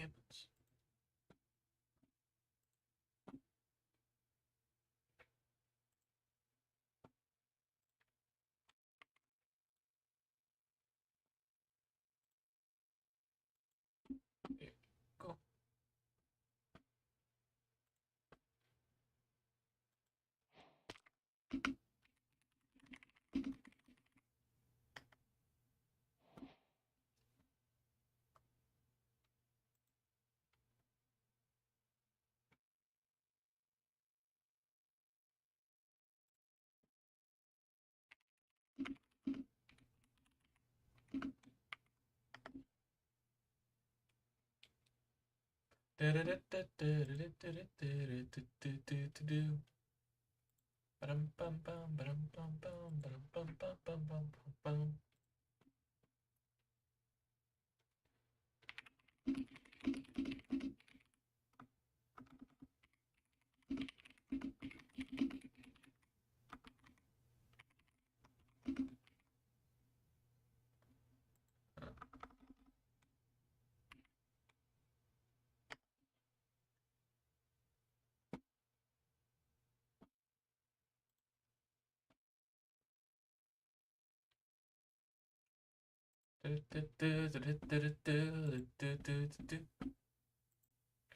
happens. There you go.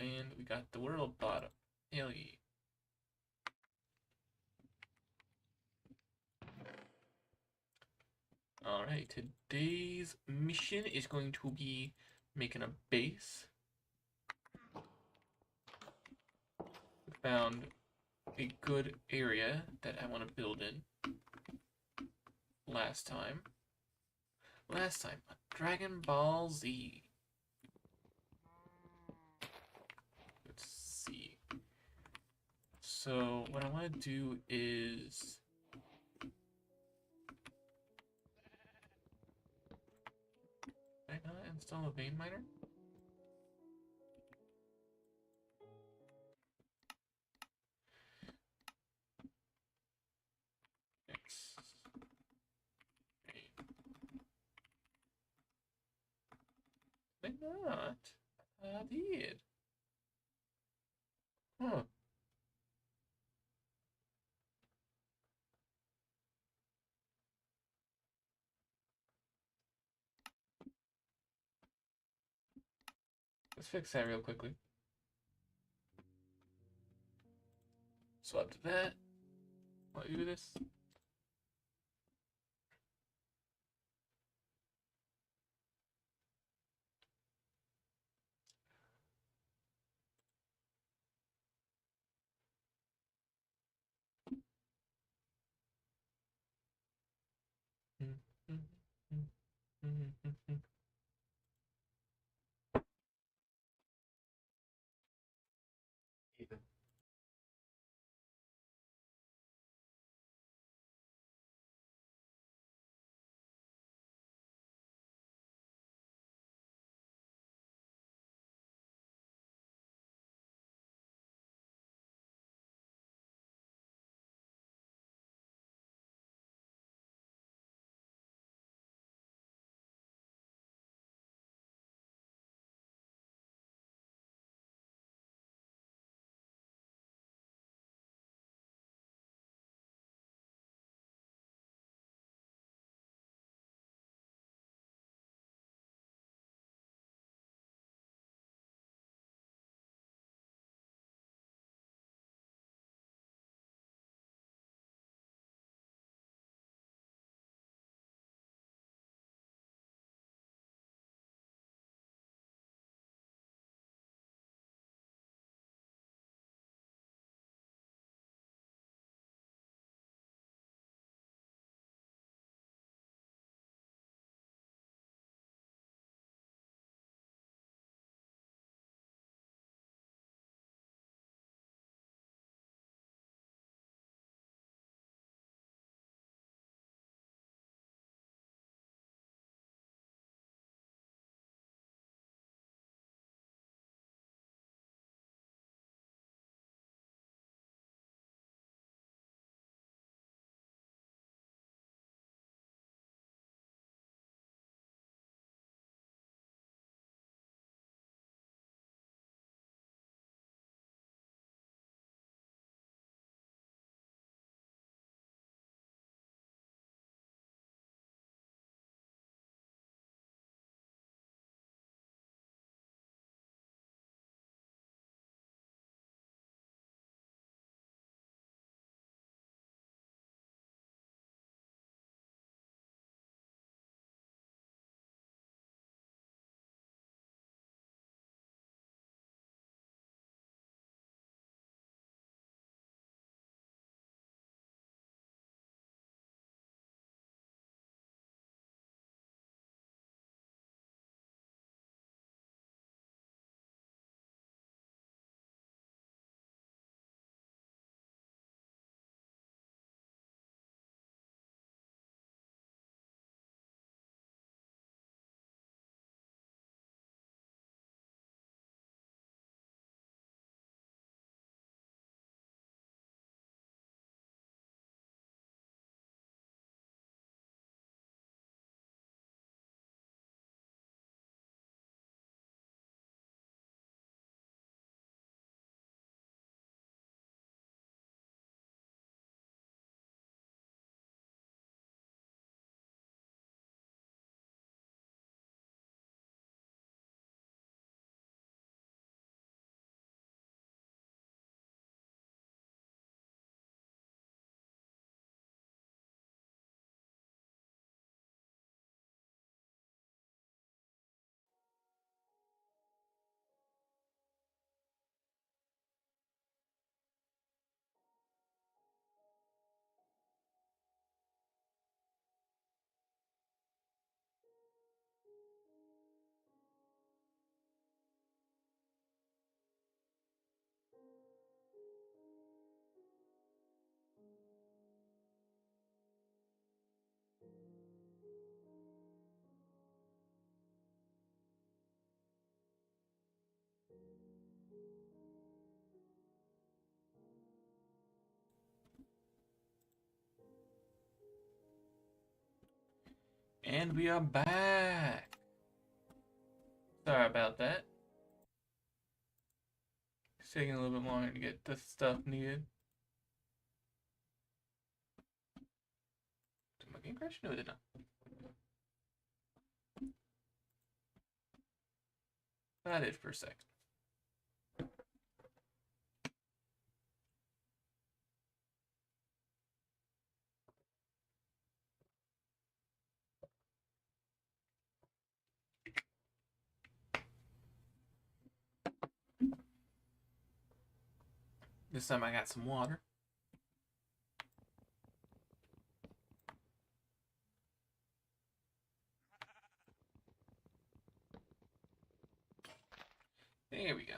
And we got the world bottom. Hell yeah. Alright, today's mission is going to be making a base. We found a good area that I want to build in. Last time, Dragon Ball Z. Let's see. So what I want to do is did I not install a vein miner? X vein. Did I not? I did. Huh. Let's fix that real quickly. Swap to that. I'll do this. And we are back. Sorry about that. It's taking a little bit longer to get the stuff needed. Did my game crash? No, it did not. I did for a second. This time I got some water. There we go.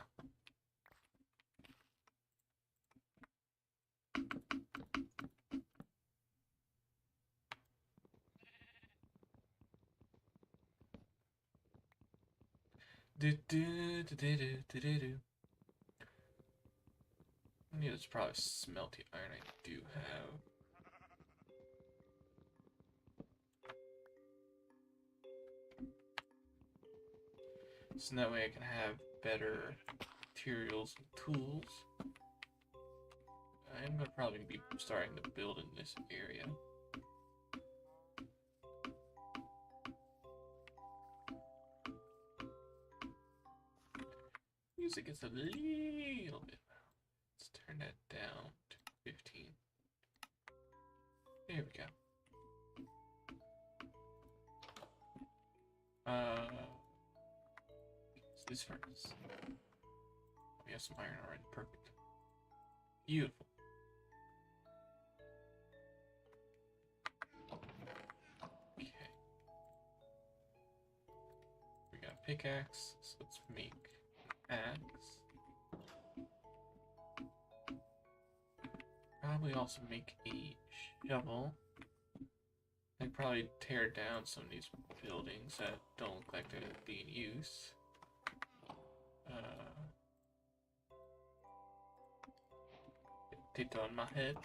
Do do do do do do do. I need to probably smelty iron. I do have. So that way I can have better materials and tools. I'm gonna probably be starting to build in this area. Music is a little bit loud. Let's turn that down to 15. There we go. It's this furnace. We have some iron already. Perfect. Beautiful. Okay. We got a pickaxe, so let's make an axe. Probably also make a shovel. I'd probably tear down some of these buildings that don't look like they're being used. Get Tito on my head.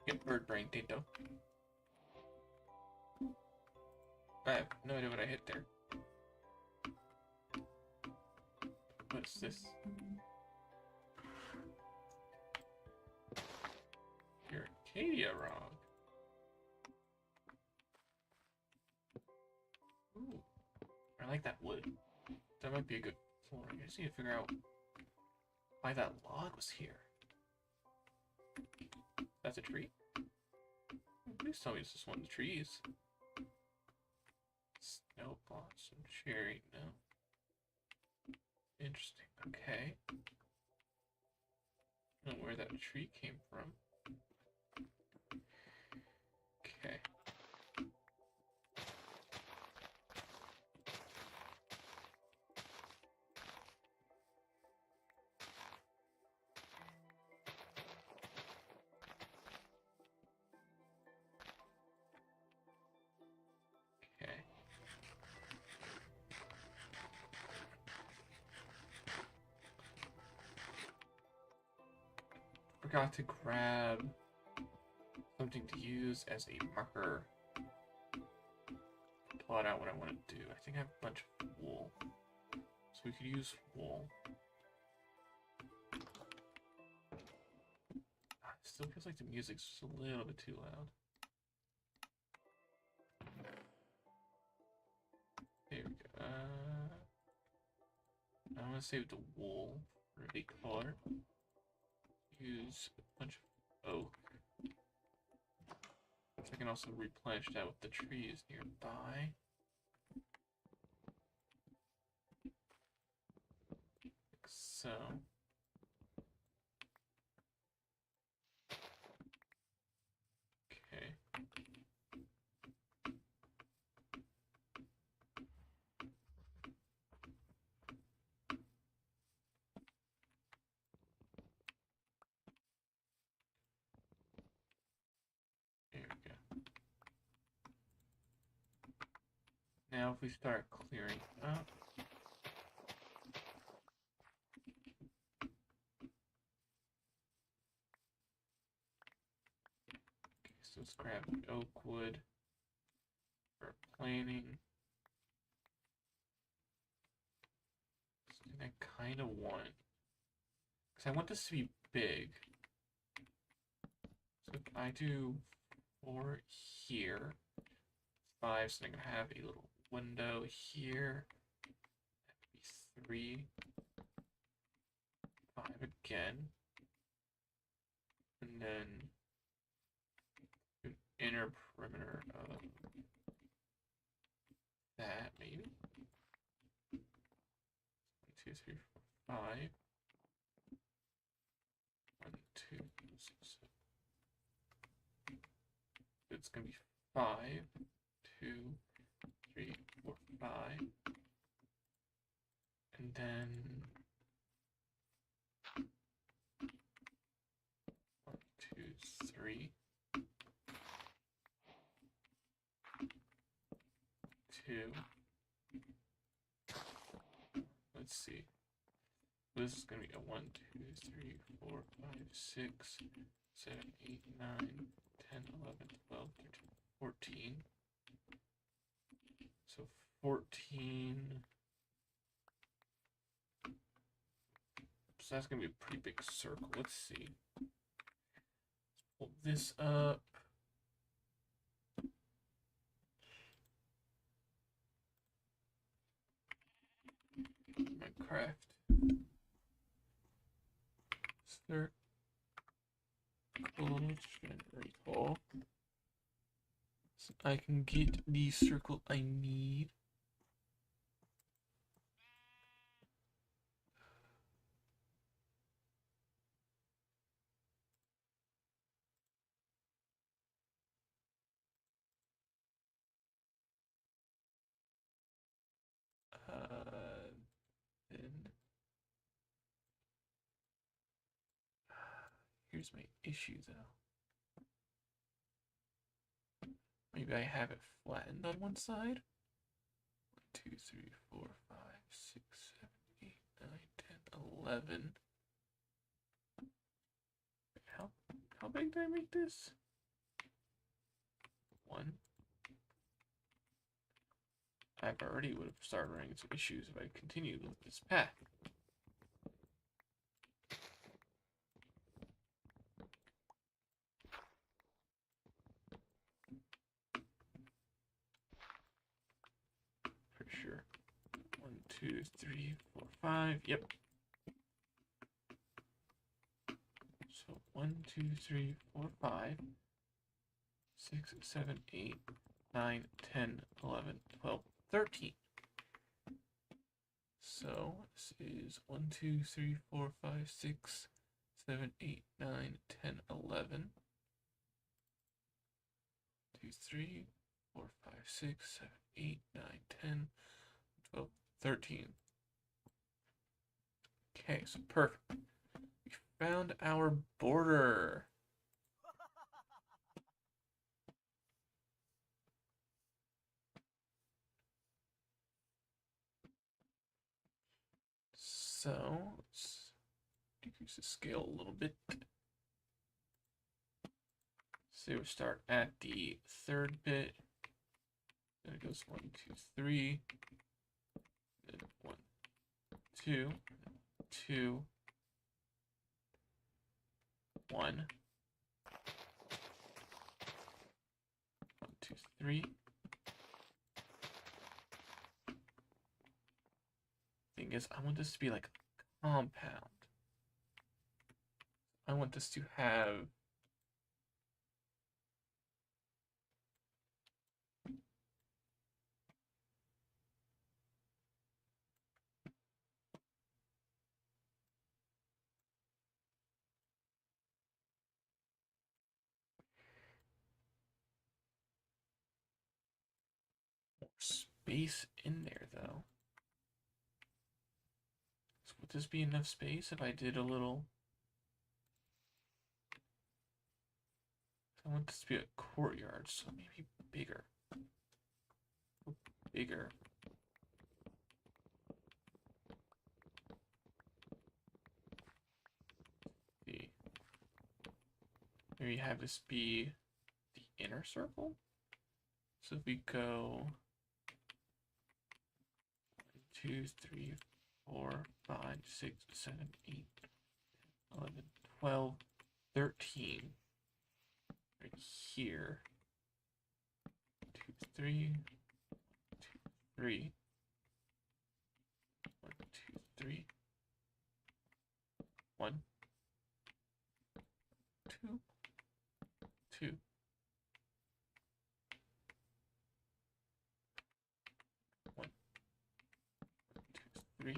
Get bird brain, Tito. I have no idea what I hit there. What's this? Your Arcadia Rock. Ooh, I like that wood. That might be a good floor. I just need to figure out why that log was here. That's a tree? Please tell me it's just one of the trees. Snow blossom cherry, no. Interesting, okay. I don't know where that tree came from. Okay. Forgot to grab something to use as a marker. Plot out what I want to do. I think I have a bunch of wool. So we could use wool. It still feels like the music's just a little bit too loud. There we go. I want to save the wool for a color. Use a bunch of oak. So I can also replenish that with the trees nearby. Like so. Okay. Now if we start clearing up. Okay, so let's grab oak wood. planning. I kind of want, because I want this to be big. So if I do 4 here, 5, so I'm gonna have a little window here. That would be 3, 5 again, and then an inner perimeter of that maybe. 1, 2, 3, 4, 5. 1, 2, 6, 7. It's gonna be 5, 2, 3, 4, 5, and then 1, 2, 3, 2. Let's see. This is gonna be a 1, 2, 3, 4, 5, 6, 7, 8, 9, 10, 11, 12, 13, 14. So 14. So that's gonna be a pretty big circle. Let's see. Pull this up. Minecraft. Circle generator. So I can get the circle I need. Then here's my issue though. Maybe I have it flattened on one side. 1, 2, 3, 4, 5, 6, 7, 8, 9, 10, 11. How big did I make this? 1. I already would have started running into issues if I continued with this path. For sure. 1, 2, 3, 4, 5. Yep. So 1, 2, 3, 4, 5, 6, 7, 8, 9, 10, 11, 12, 13. So this is 1, 2, 3, 4, 5, 6, 7, 8, 9, 10, 11. 2, 3, 4, 5, 6, 7, 8, 9, 10, 12, 13. Okay, so perfect. We found our border. So let's decrease the scale a little bit. So we start at the 3rd bit. Then it goes 1, 2, 3. Then 1, 2, 2, 1. 1, 2, 3. Thing is, I want this to be like a compound. I want this to have more space in there, though. So would this be enough space if I did a little? I want this to be a courtyard, so maybe bigger. Bigger. Maybe have this be the inner circle. So if we go 2, 3, 4, 5, 6, 7, 8, 11, 12, 13. Right here. 2, 3, 2, 3. 1, 2, 3. 1, 2, 2. 1, 2, 3.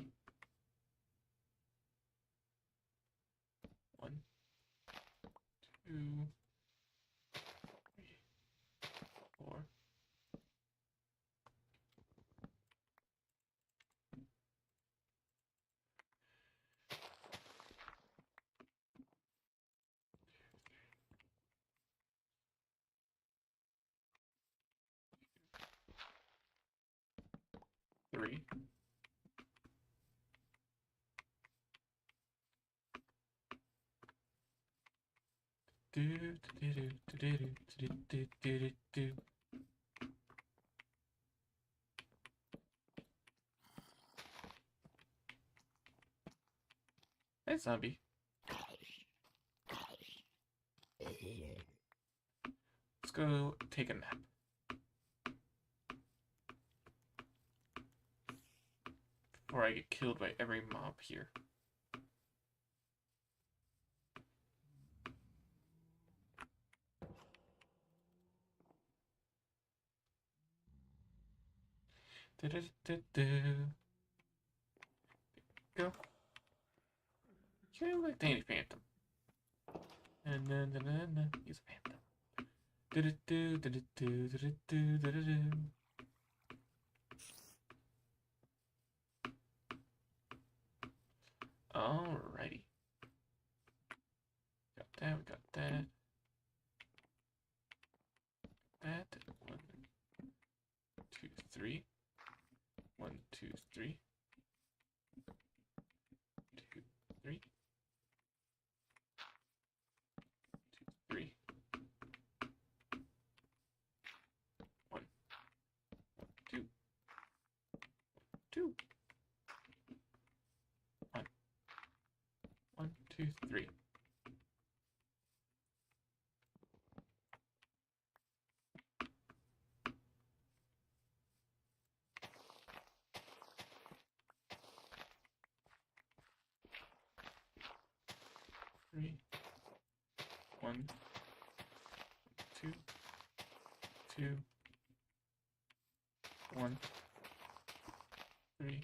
1, 2, 3, 4. 3. Hey, zombie. Let's go take a nap. Before I get killed by every mob here. Go. You like Danny Phantom. And then he's a phantom. Alrighty. Got that, we got that. That. 1, 2, 3. 1, 2, 3. 2, 3. 2, 3. 1, 2. 2. 1. 1, 2, 3. 3. 1, 2, 2, 1, 3.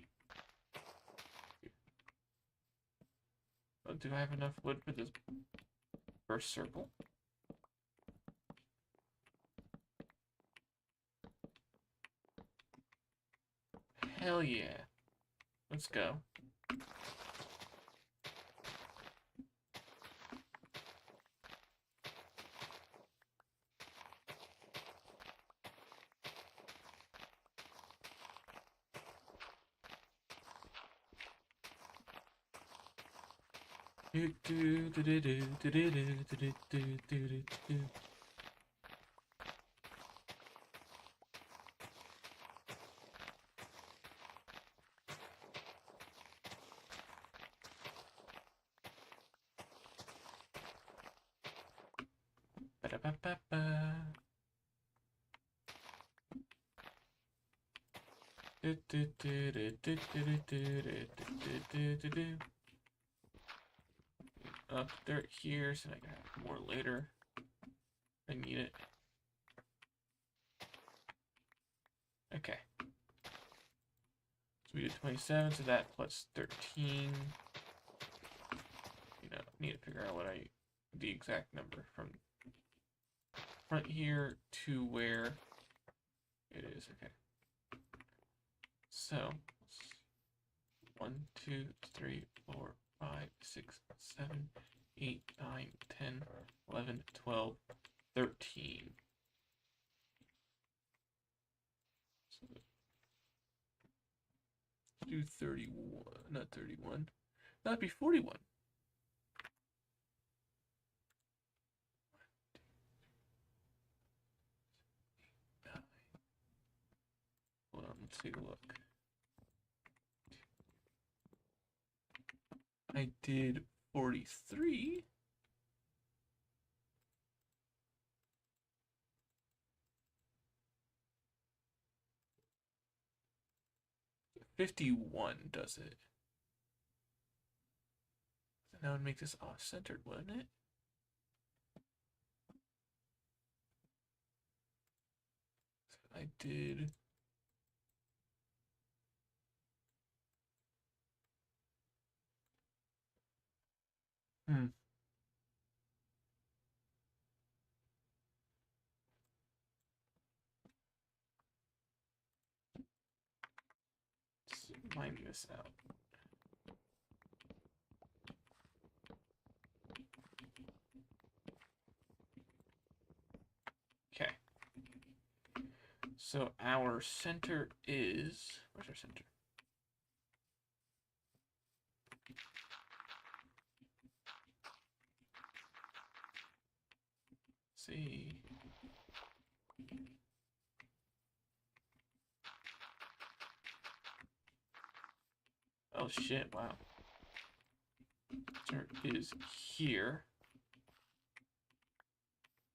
Oh, do I have enough wood for this first circle? Hell yeah. Let's go. Up dirt here so I can have more later. I need it. Okay. So we did 27, so that plus 13. You know, need to figure out what the exact number from front here to where it is. Okay. So 1, 2, 3, 4, 5, 6, 7, 8, 9, 10, 11, 12, 13. So let's do 31, not 31. That'd be 41. Hold on, let's take a look. I did 43. 51 does it. That would make this off-centered, wouldn't it? So I did... Let's mine this out. Okay. So our center is... Where's our center? Let's see. Oh shit, wow. Center is here.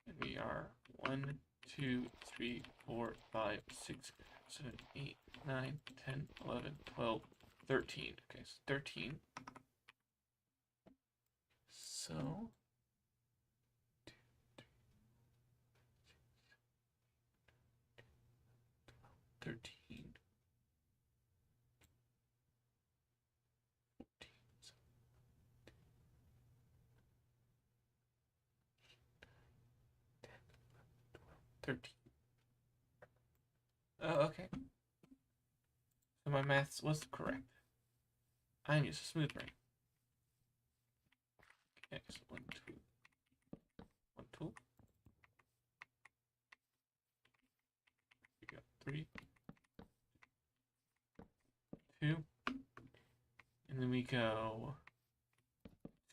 And we are 1, 2, 3, 4, 5, 6, 7, 8, 9, 10, 11, 12, 13. Okay, so 13. So 13. 13. Oh, okay. So my maths was correct. I'm just a smooth brain. Okay, so 1, 2. 1, 2. We got 3. 2. And then we go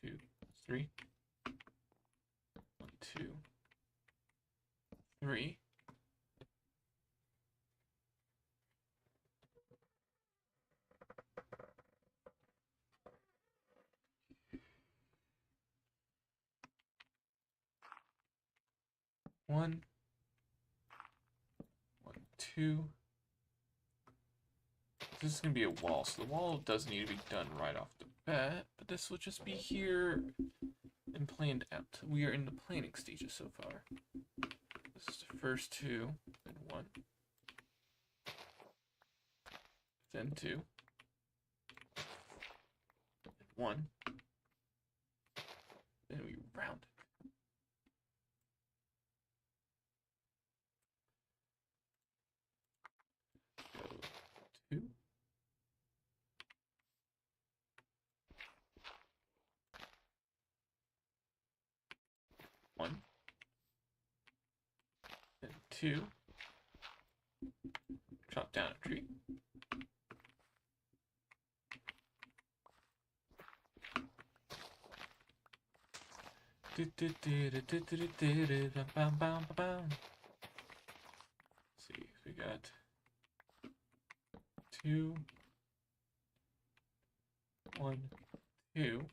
2, 3. 1, 2, 3. One, 2. This is gonna be a wall, so the wall does need to be done right off the bat, but this will just be here and planned out. We are in the planning stages so far. This is the first 2, then 1, then 2, then 1, then we round it. Go 2. 1, then 2. Chop down a tree. Let's see, we got 2, 1, 2,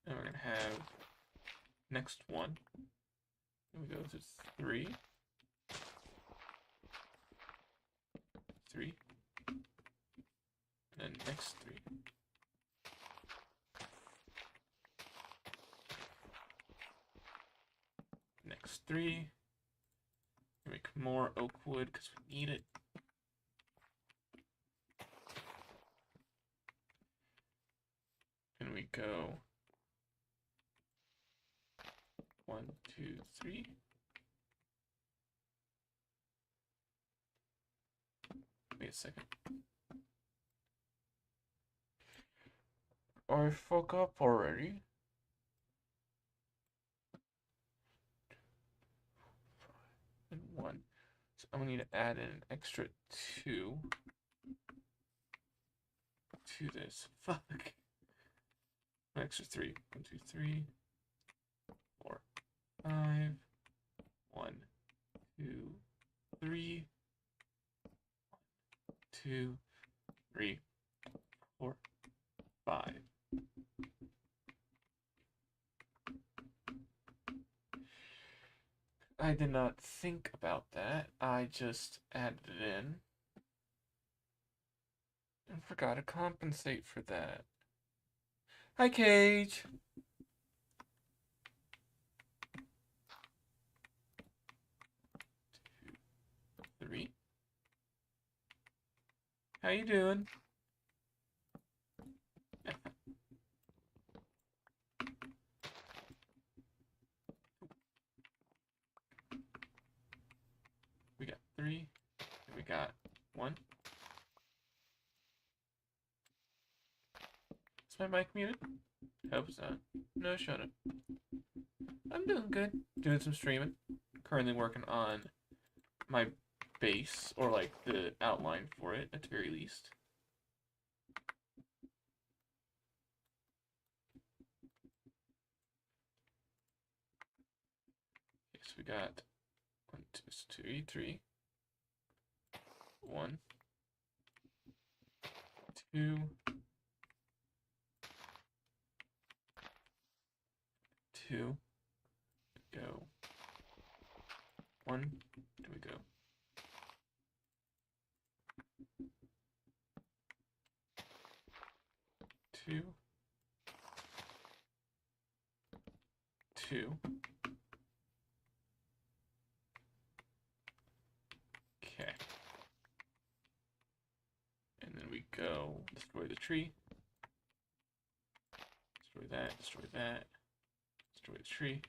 and we're gonna have next one. And we go to 3, 3, and then next 3. Next 3. Make more oak wood because we need it. And we go 1, 2, 3. Wait a second. I fuck up already. And 1. So I'm gonna need to add in an extra 2 to this. Fuck. An extra 3. 1, 2, 3, 4, 5. 1, 2, 3. 1, 2, 3, 4, 5. I did not think about that. I just added it in. And forgot to compensate for that. Hi, Cage! 3. How you doing? We got 3. And we got 1. Is my mic muted? Hope it's not. No, shut up. I'm doing good. Doing some streaming. Currently working on my base, or like the outline for it, at the very least. Okay, so we got 1, 2, 3, 3. 1, 2, 2. Go. 1. There we go. 2. 2. Okay. And then we go destroy the tree. Destroy that, destroy that. Destroy the tree.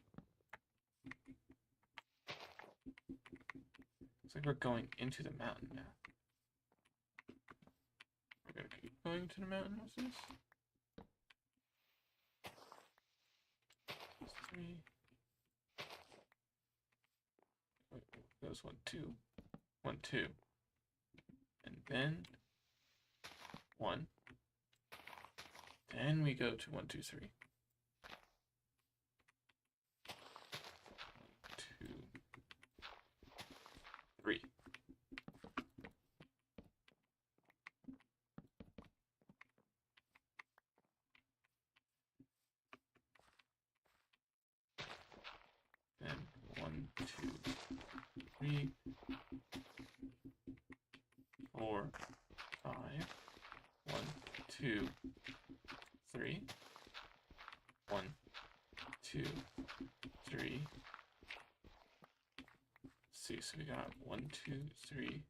Looks like we're going into the mountain now. We're gonna keep going to the mountain. What's this? 3. Wait, that was 1, 2. 1, 2. And then 1. Then we go to 1, 2, 3. 2, 3. Then 1, 2, 3, 4, 5. 1, 2, 3. 1, 2, 3. Let's see, so we got 1, 2, 3.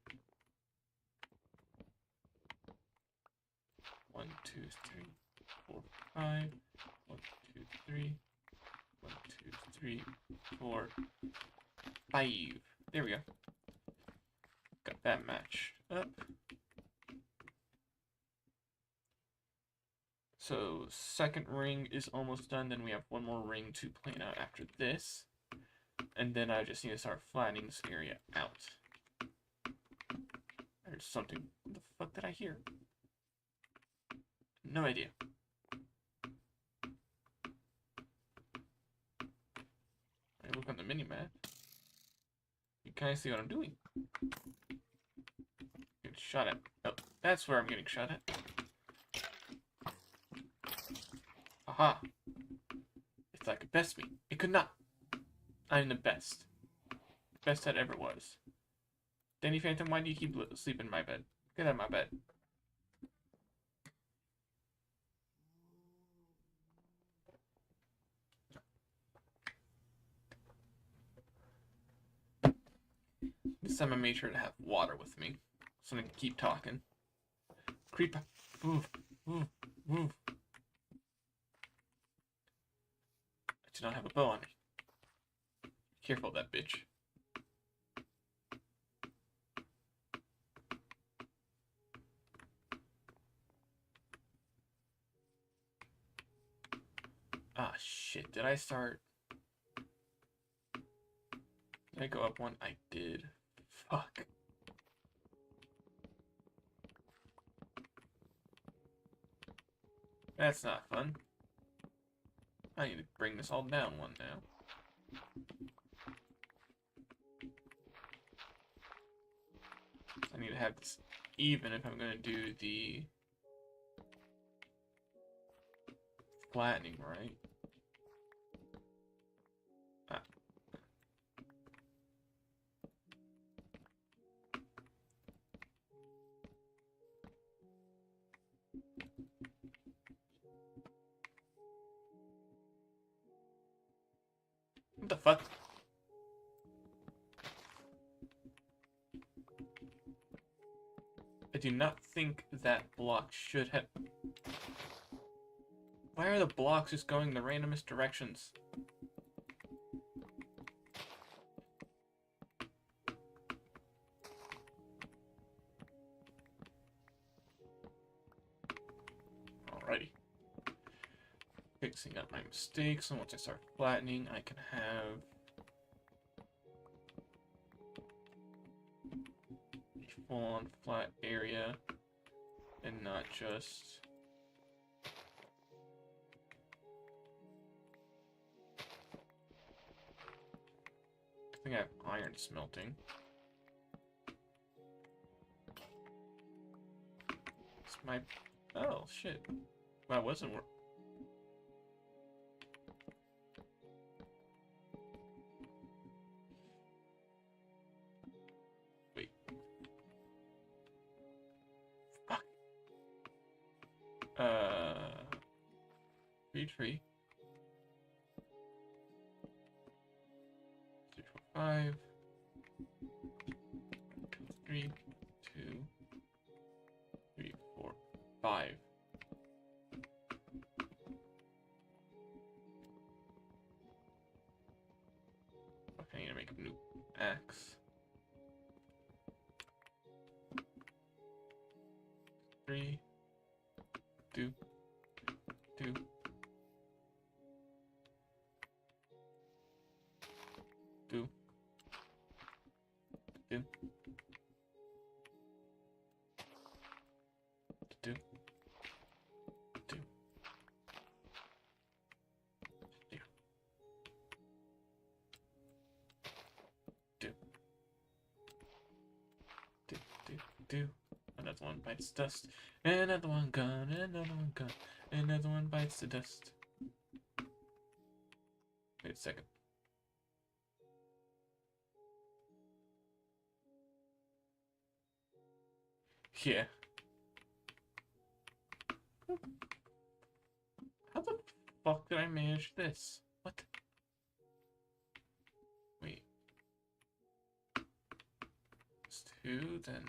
1, 2, 3, 4, 5. 1, 2, 3. 1, 2, 3, 4, 5. There we go. Got that matched up. So second ring is almost done. Then we have one more ring to plan out after this. And then I just need to start flattening this area out. There's something. What the fuck did I hear? No idea. I look on the mini-map. You kind of see what I'm doing. Getting shot at. Oh, that's where I'm getting shot at. Aha. It's like a best me. It could not. I'm the best. Best that ever was. Danny Phantom, why do you keep sleeping in my bed? Get out of my bed. This time I made sure to have water with me, so I can keep talking. Creep. Move. Move. Move. I do not have a bow on me. Careful of that bitch. Ah, shit. Did I start? Did I go up one? I did. Fuck. That's not fun. I need to bring this all down one now. I need to have this even if I'm going to do the flattening, right? Ah. What the fuck? I do not think that block should have... Why are the blocks just going the randomest directions? Alrighty. Fixing up my mistakes, and once I start flattening, I can have a full-on flat area, and not just... I think I have iron smelting. It's my... Oh, shit. That wasn't work. Wait. Fuck. Tree. 3, 4, 5. 3, 2, 3, 4, 5. Okay, I need to make a new axe. 3, 2, 2. 2. 2. 2. 2. Yeah. 2. 2. 2. 2. Another one bites dust. Another one gone. Another one gone. Another one bites the dust. Wait a second. Yeah. How the fuck did I manage this? What? Wait. It's 2, then...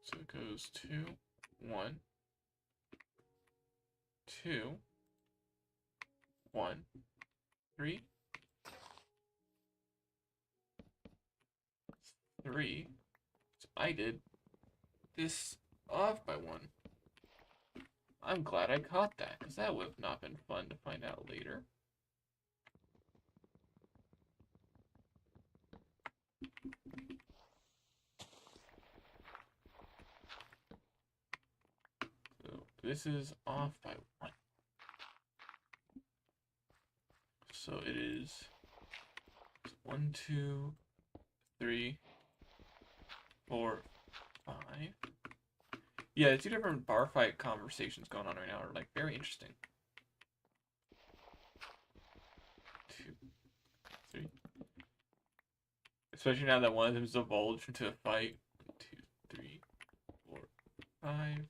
So it goes 2, 1, 2, 1, 3, 3. So I did this off by 1. I'm glad I caught that, because that would have not been fun to find out later. So this is off by 1. So it is 1, 2, 3, 4, 5. Yeah, 2 different bar fight conversations going on right now are like very interesting. 2, 3. Especially now that one of them is divulged into a fight. 1, 2, 3, 4, 5.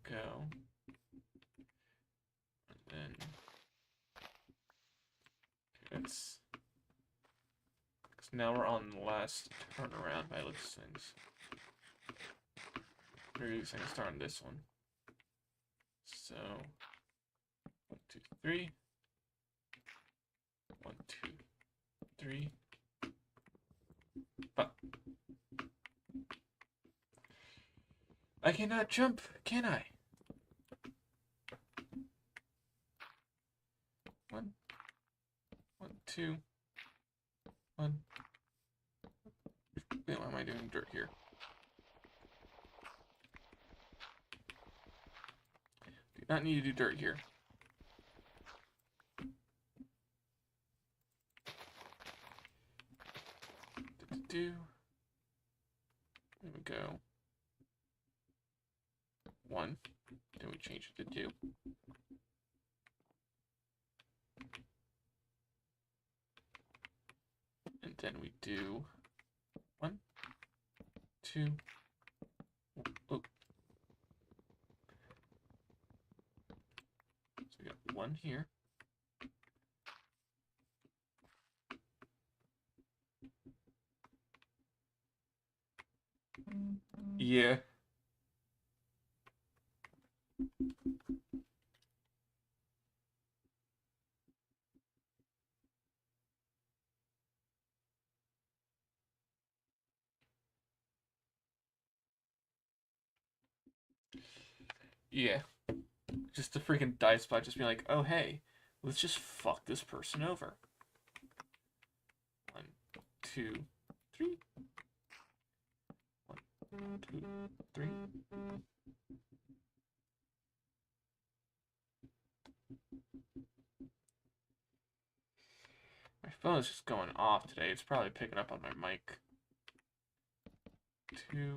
Go. And then it's... Because now we're on the last turnaround by looks of things. Maybe I can start on this one. So 1, 2, 3. 1, 2, 3. Fuck. I cannot jump, can I? 1, 1, 2, 1. Wait, why am I doing dirt here? Do not need to do dirt here. There we go. 1. Then we change it to 2. And then we do 1, 2. Oh. So we got 1 here. Yeah. Yeah. Just the freaking dice spot just being like, oh hey, let's just fuck this person over. 1, 2, 3. 1, 2, 3. My phone is just going off today. It's probably picking up on my mic. 2,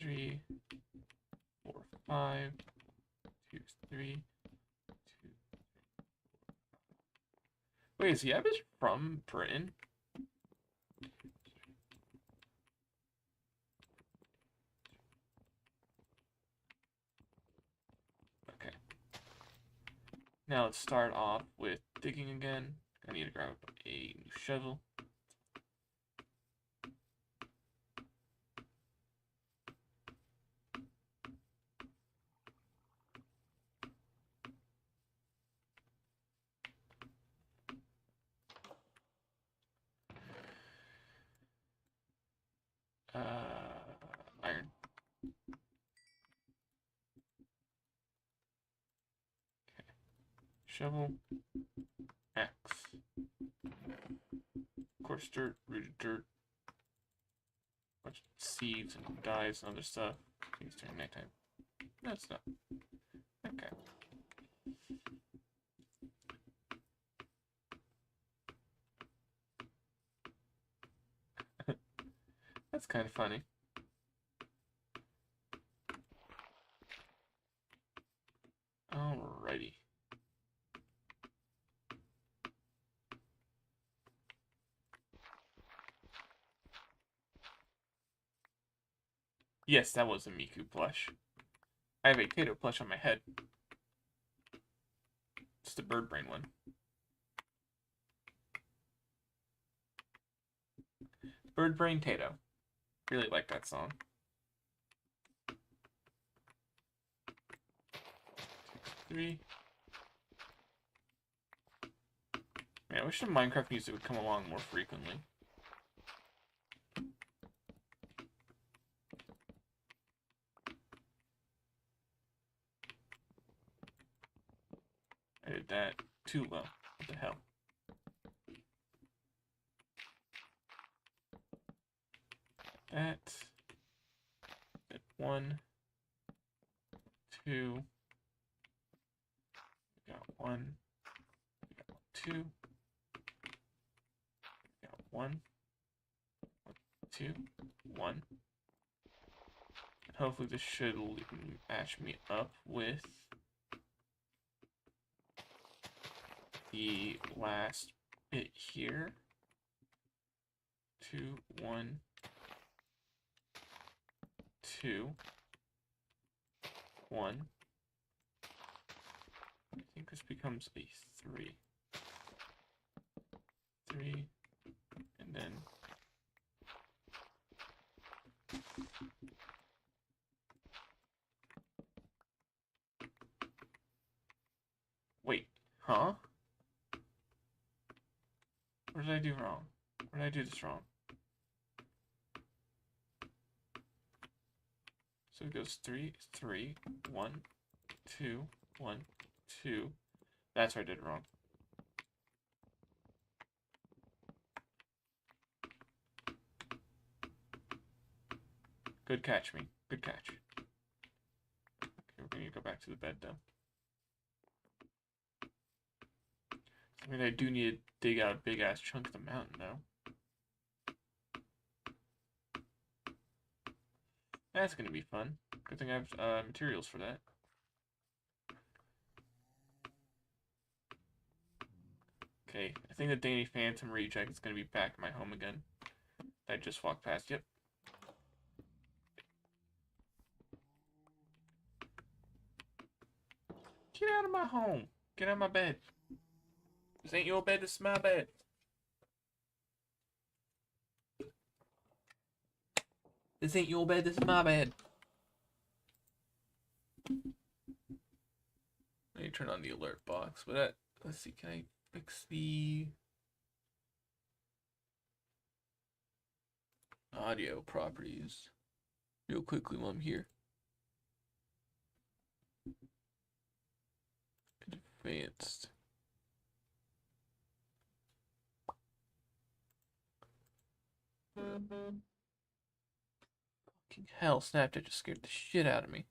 3, 4, 5. 2, 3. 2. Wait, is the average from Britain? Okay. Now let's start off with digging again. I need to grab a new shovel. Iron. Okay. Shovel. Axe. Coarse dirt, rooted dirt. Bunch of seeds and dyes and other stuff. I think it's during nighttime. No, it's not. Okay. That's kind of funny. Alrighty. Yes, that was a Miku plush. I have a Kato plush on my head. It's the bird brain one. Bird brain Tato. Really like that song. 3. Man, I wish the Minecraft music would come along more frequently. I did that too low. What the hell? That. 1, 2. We got 1. We got 2. We got 1. 2. 1. And hopefully this should match me up with the last bit here. 2, 1, 2, 1. I think this becomes a 3. 3, and then wait, huh? What did I do wrong? Where did I do this wrong? So it goes 3, 3, 1, 2, 1, 2. That's where I did it wrong. Good catch, me. Good catch. Okay, we're gonna go back to the bed though. I mean, I do need to dig out a big ass chunk of the mountain though. That's gonna be fun. Good thing I have materials for that. Okay, I think the Danny Phantom reject is going to be back in my home again. I just walked past. Yep. Get out of my home. Get out of my bed. This ain't your bed, this is my bed. This ain't your bed, this is my bed. I need to turn on the alert box, but let's see, can I fix the audio properties real quickly while I'm here? Advanced. Fucking hell, Snapchat just scared the shit out of me.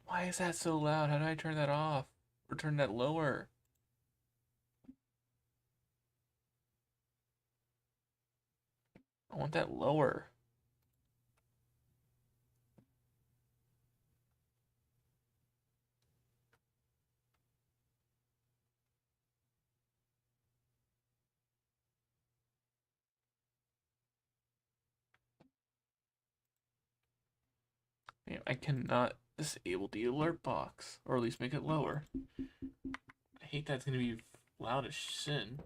Why is that so loud? How do I turn that off? Or turn that lower? I want that lower. Damn, I cannot disable the alert box. Or at least make it lower. I hate that's gonna be loud as sin.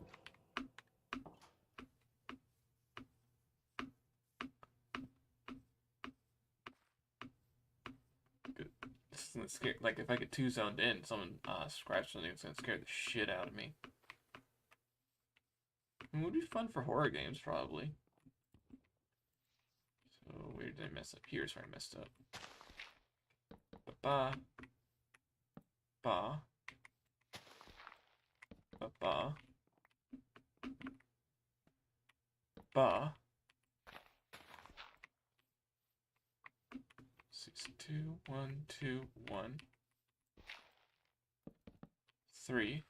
This is gonna scare, like if I get too zoned in, someone scratch something, it's gonna scare the shit out of me. It would be fun for horror games, probably. So where did I mess up? Here's where I messed up. Ba ba ba ba ba. 6 2 1 2 1 3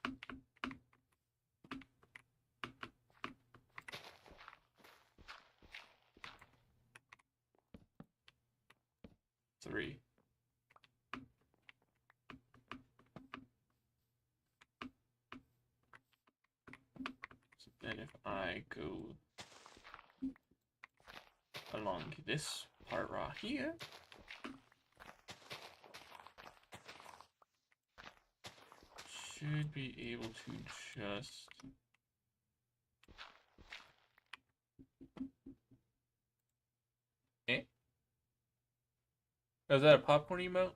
3. So then if I go along this part right here, should be able to just is that a popcorn emote?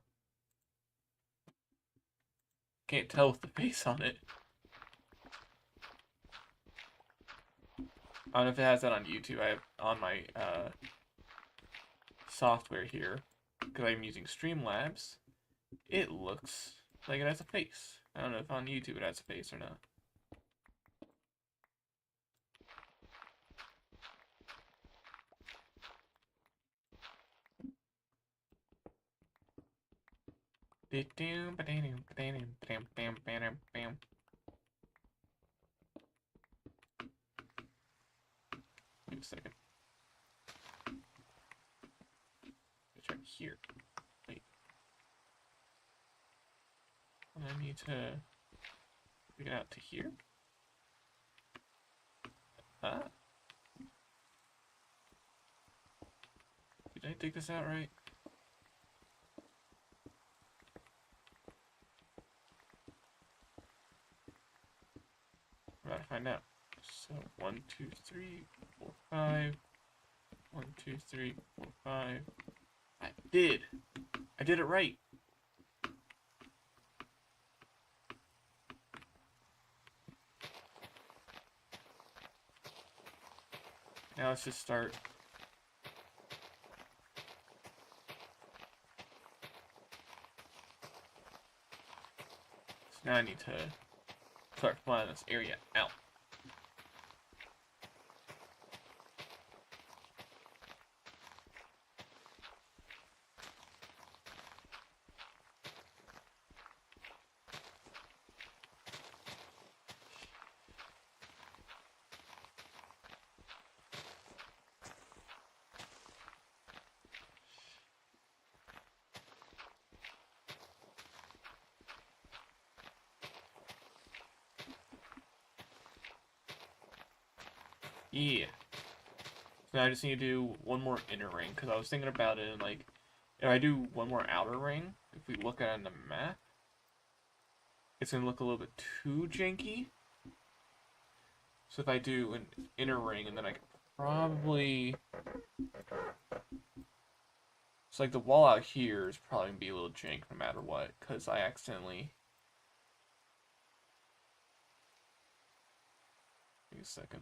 Can't tell with the face on it. I don't know if it has that on YouTube. I have on my software here, because I'm using Streamlabs. It looks like it has a face. I don't know if on YouTube it has a face or not. Wait a second. Let's check here. Wait. I need to get out to here. Ah. Did I take this out right? We're about to find out. So 1 2 3 4 5. 1 2 3 4 5. I did it right. Now let's just start. So now I need to start flying this area out. Yeah. So now I just need to do one more inner ring, because I was thinking about it, and like, if I do one more outer ring, if we look at it on the map, it's going to look a little bit too janky. So if I do an inner ring, and then I can probably... So like the wall out here is probably going to be a little jank no matter what, because I accidentally... Wait a second.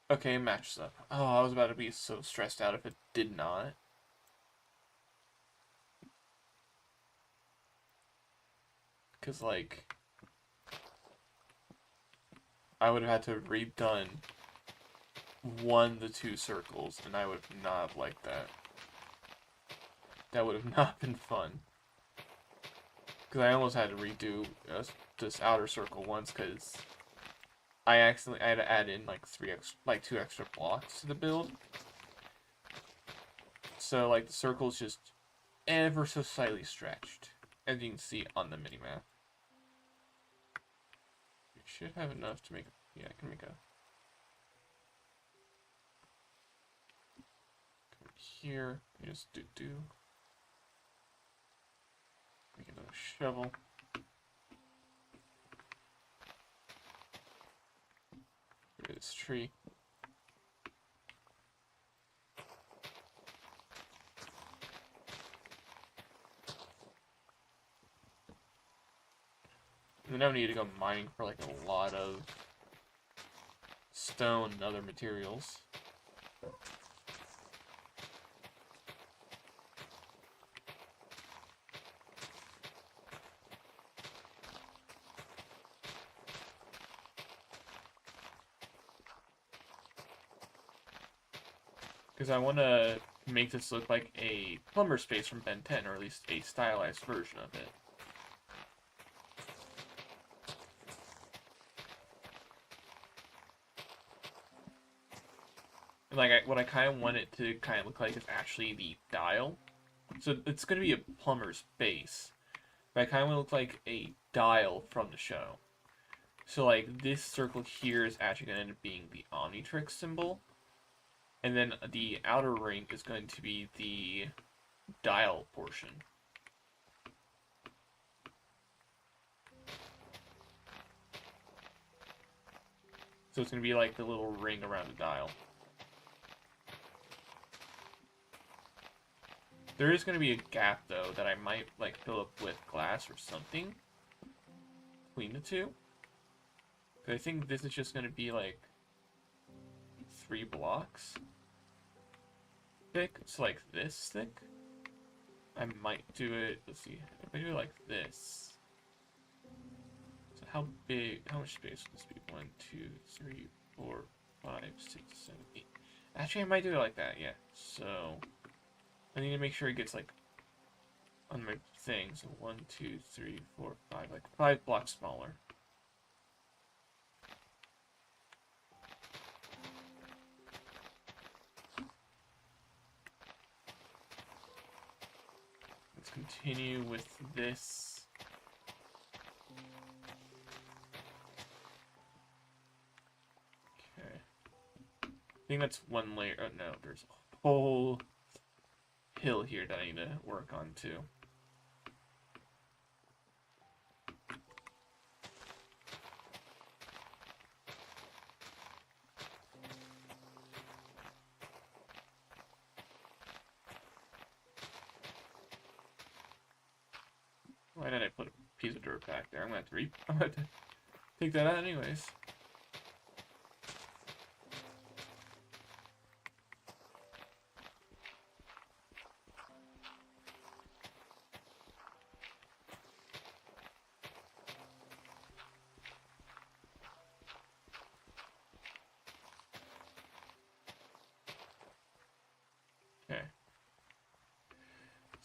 Okay, it matches up. Oh, I was about to be so stressed out if it did not. Because, like, I would have had to have redone one of the two circles, and I would have not liked that. That would have not been fun. Because I almost had to redo this outer circle once, because I had to add in like two extra blocks to the build. So like the circle's just ever so slightly stretched, as you can see on the minimap. You should have enough to make. Yeah, I can make a. Come here. Just do. Make another shovel. Get rid of this tree. And then I need to go mining for like a lot of stone and other materials. Because I want to make this look like a plumber space from Ben 10, or at least a stylized version of it. And like, what I kind of want it to kind of look like is actually the dial. So it's going to be a plumber's base, but I kind of want to look like a dial from the show. So like, this circle here is actually going to end up being the Omnitrix symbol. And then the outer ring is going to be the dial portion. So it's going to be like the little ring around the dial. There is going to be a gap, though, that I might like fill up with glass or something between the two. But I think this is just going to be like 3 blocks thick. It's like this thick. I might do it. Let's see. If I do it like this. So how much space would this be? 1, 2, 3, 4, 5, 6, 7, 8. Actually, I might do it like that, yeah. So I need to make sure it gets like on my thing. So 1, 2, 3, 4, 5, like 5 blocks smaller. Let's continue with this. Okay. I think that's one layer. Oh no, there's a whole hill here that I need to work on too. Why did I put a piece of dirt back there? I'm gonna have to take that out anyways. Okay.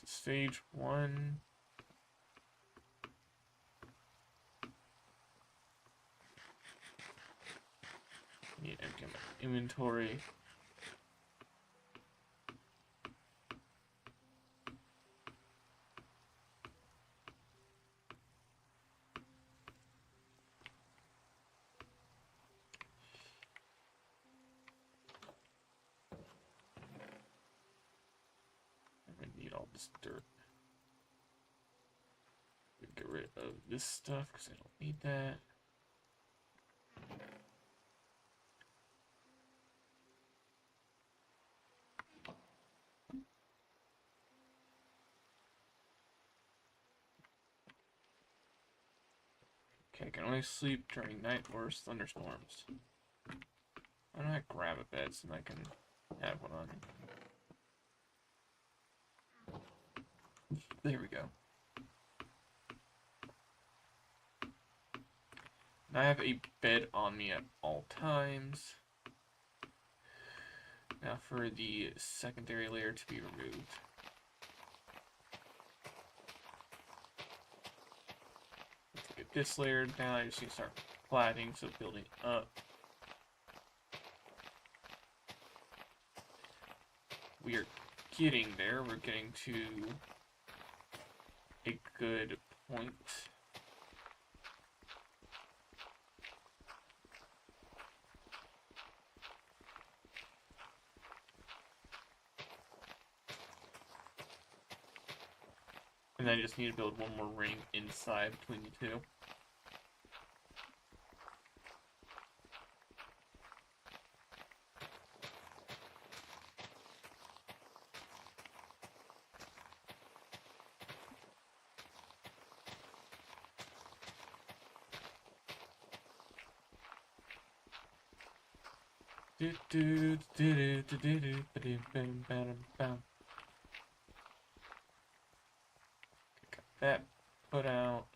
So stage 1. Need to empty my inventory. all this dirt. Get rid of this stuff because I don't need that. Okay, I can only sleep during night or thunderstorms. Why don't I grab a bed so I can have one on? There we go. Now I have a bed on me at all times. Now for the secondary layer to be removed. Let's get this layer down. I just need to start platting, so building up. We are getting there. We're getting to a good point. And then I just need to build one more ring inside between the two. Got that put out.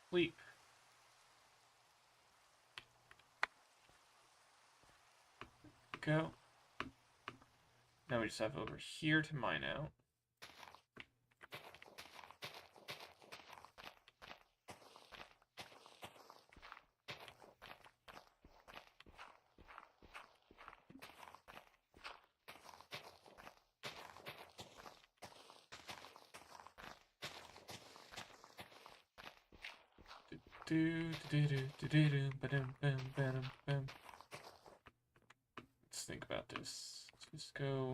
Sleep. Go. Now we just have over here to mine out. Let's think about this. Let's just go.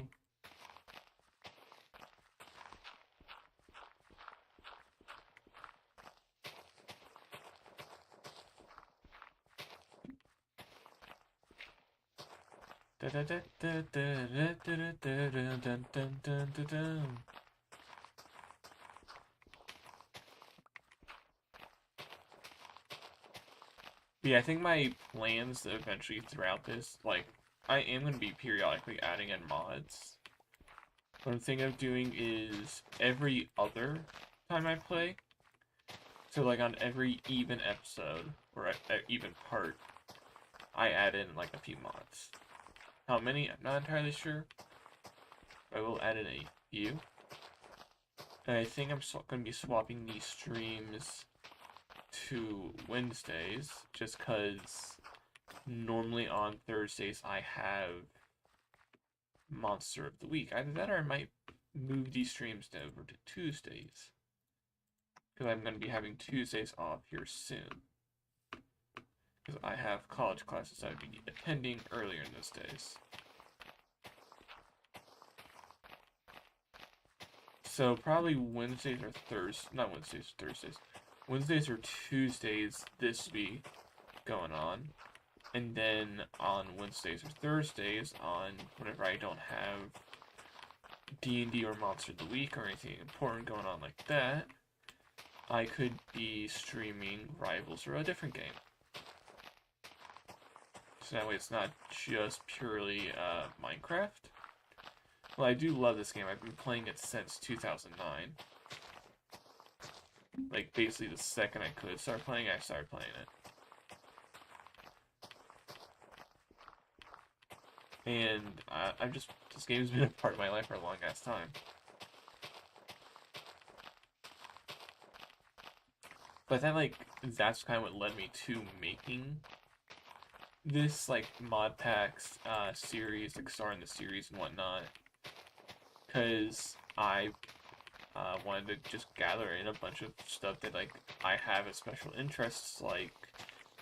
Yeah, I think my plans eventually throughout this, like, I am going to be periodically adding in mods. What I'm thinking of doing is every other time I play, so like on every even episode, or even part, I add in like a few mods. How many? I'm not entirely sure. I will add in a few. And I think I'm going to be swapping these streams to Wednesdays, just because normally on Thursdays I have Monster of the Week. Either that or I might move these streams over to Tuesdays, because I'm going to be having Tuesdays off here soon, because I have college classes I'd be attending earlier in those days. So probably Wednesdays or Thursdays, not Wednesdays, Thursdays. Wednesdays or Tuesdays this week going on. And then on Wednesdays or Thursdays, on whenever I don't have D&D or Monster of the Week or anything important going on like that, I could be streaming Rivals or a different game. So that way it's not just purely Minecraft. Well, I do love this game. I've been playing it since 2009. Like, basically the second I could start playing, I started playing it. And this game's been a part of my life for a long ass time. But then, like, that's kind of what led me to making this, like, mod packs series, like, starting the series and whatnot. Because I wanted to just gather in a bunch of stuff that, like, I have as special interests, like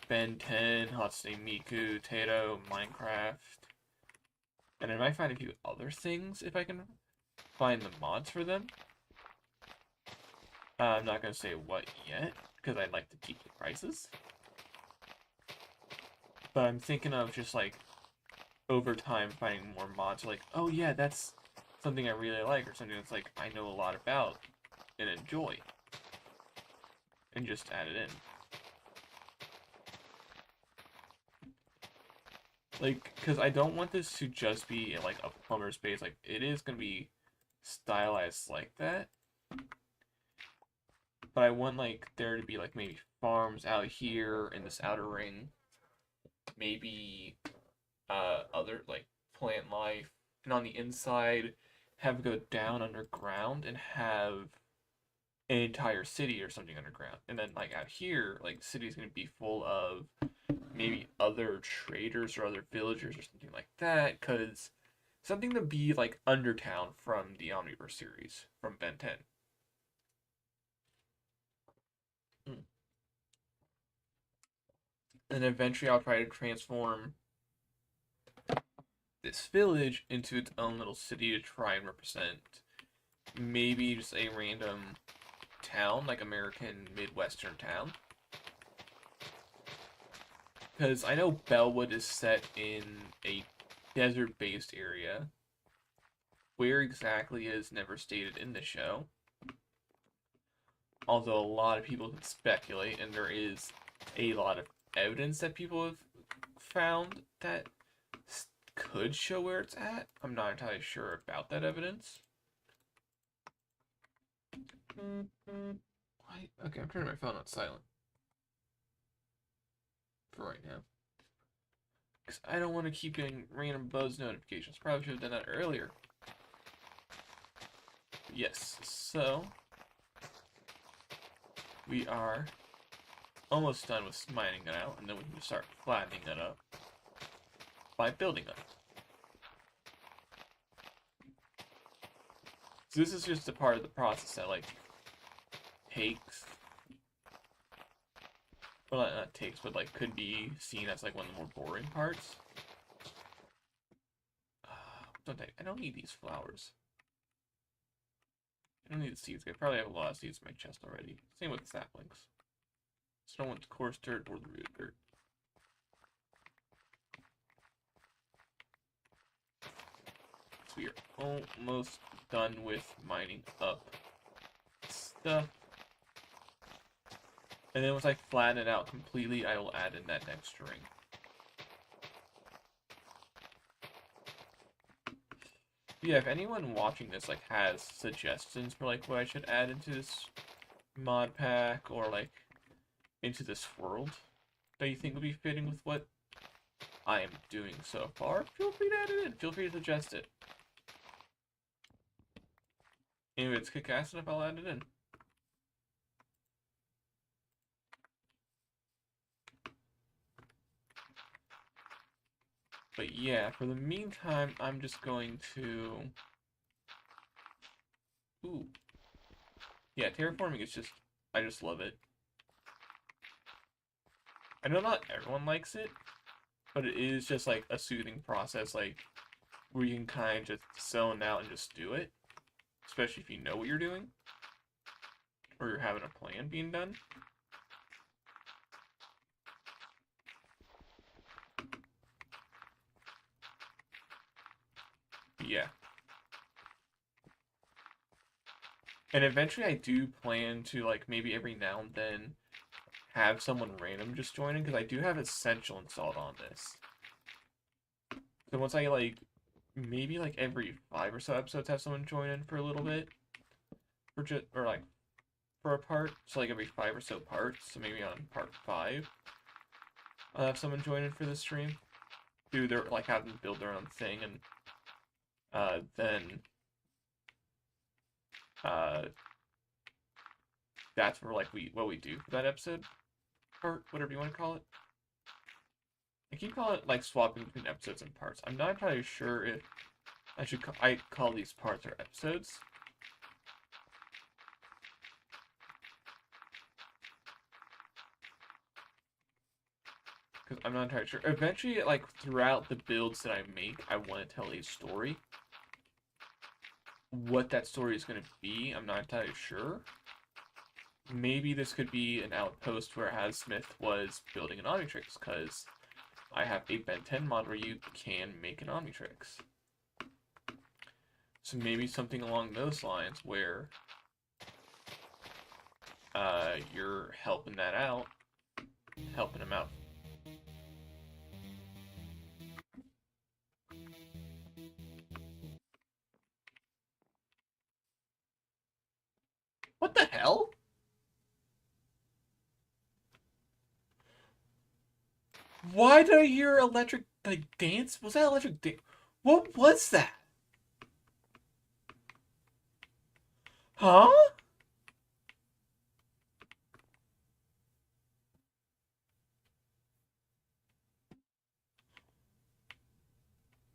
Ben 10, Hatsune Miku, Tato, Minecraft, And I might find a few other things if I can find the mods for them. I'm not going to say what yet, because I'd like to keep the prices. But I'm thinking of just, like, over time finding more mods. Like, oh yeah, that's something I really like, or something that's, like, I know a lot about and enjoy. And just add it in. Like, because I don't want this to just be, like, a plumber's base. Like, it is going to be stylized like that. But I want, like, there to be, like, maybe farms out here in this outer ring. Maybe, other, like, plant life. And on the inside, have it go down underground and have an entire city or something underground. And then, like, out here, like, the city's going to be full of maybe other traders or other villagers or something like that. Because something to be, like, Undertown from the Omniverse series, from Ben 10. And eventually I'll try to transform this village into its own little city to try and represent maybe just a random town, like American Midwestern town. Because I know Bellwood is set in a desert-based area. Where exactly is never stated in the show. Although a lot of people can speculate, and there is a lot of evidence that people have found that could show where it's at. I'm not entirely sure about that evidence. Okay, I'm turning my phone on silent for right now. Because I don't want to keep getting random buzz notifications. Probably should have done that earlier. Yes, so we are almost done with mining it out, and then we can start flattening it up by building it. So this is just a part of the process that, like, takes, well, not takes, but, like, could be seen as, like, one of the more boring parts. I don't need these flowers. I don't need the seeds. I probably have a lot of seeds in my chest already. Same with the saplings. So I don't want the coarse dirt or the root dirt. So we are almost done with mining up stuff. And then once I flatten it out completely, I will add in that next ring. Yeah, if anyone watching this, like, has suggestions for, like, what I should add into this mod pack, or, like, into this world that you think would be fitting with what I am doing so far, feel free to add it in. Feel free to suggest it. Anyway, it's kick-ass enough, I'll add it in. But yeah, for the meantime, I'm just going to... Ooh. Yeah, terraforming is just... I just love it. I know not everyone likes it, but it is just, like, a soothing process, like, where you can kind of just zone out and just do it. Especially if you know what you're doing. Or you're having a plan being done. Yeah. And eventually I do plan to, like, maybe every now and then have someone random just joining, because I do have Essential installed on this. So once I, like, maybe, like, every 5 or so episodes have someone join in for a little bit. Or like, for a part. So, like, every 5 or so parts. So maybe on part 5, I'll have someone join in for the stream. Do their, like, have them build their own thing, and, then, that's where, like, what we do for that episode. Part, whatever you want to call it. I keep calling it, like, swapping between episodes and parts. I'm not entirely sure if I should call these parts or episodes. Because I'm not entirely sure. Eventually, like, throughout the builds that I make, I want to tell a story. What that story is going to be, I'm not entirely sure. Maybe this could be an outpost where Hazsmith was building an Omnitrix, because I have a Ben 10 mod where you can make an Omnitrix. So maybe something along those lines where you're helping that out, helping him out. What the hell? Why did I hear electric, like, dance? Was that electric dance? What was that? Huh?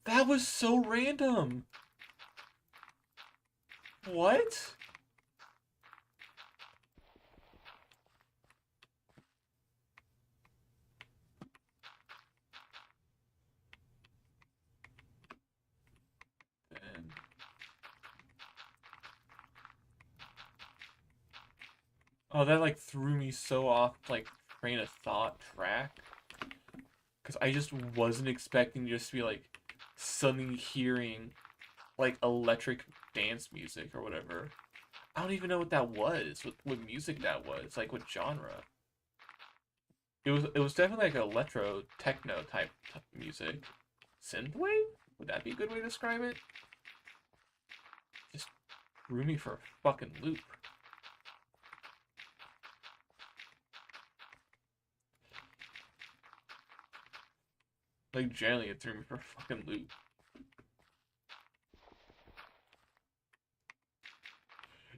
That was so random. What? And oh, that like threw me so off, like, train of thought track. Because I just wasn't expecting just to be like suddenly hearing like electric dance music or whatever. I don't even know what that was, what music that was, like what genre. It was definitely like electro techno type music. Synthwave? Would that be a good way to describe it? Just threw me for a fucking loop. Like generally it threw me for a fucking loop.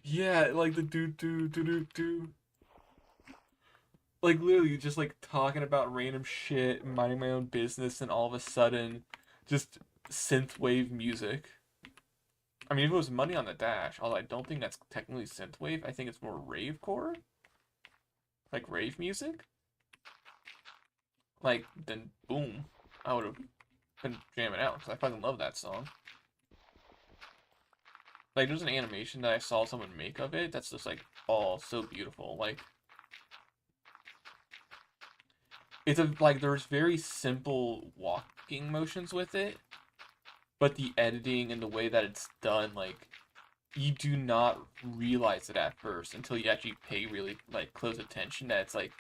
Yeah, like the do. Like literally just like talking about random shit, minding my own business, and all of a sudden, just synthwave music. I mean, if it was Money on the Dash, although I don't think that's technically synthwave, I think it's more ravecore, like rave music. Like then boom, I would have been jamming out because I fucking love that song. Like there's an animation that I saw someone make of it that's just like all so beautiful. Like it's a like there's very simple walking motions with it, but the editing and the way that it's done, like you do not realize it at first until you actually pay really like close attention that it's like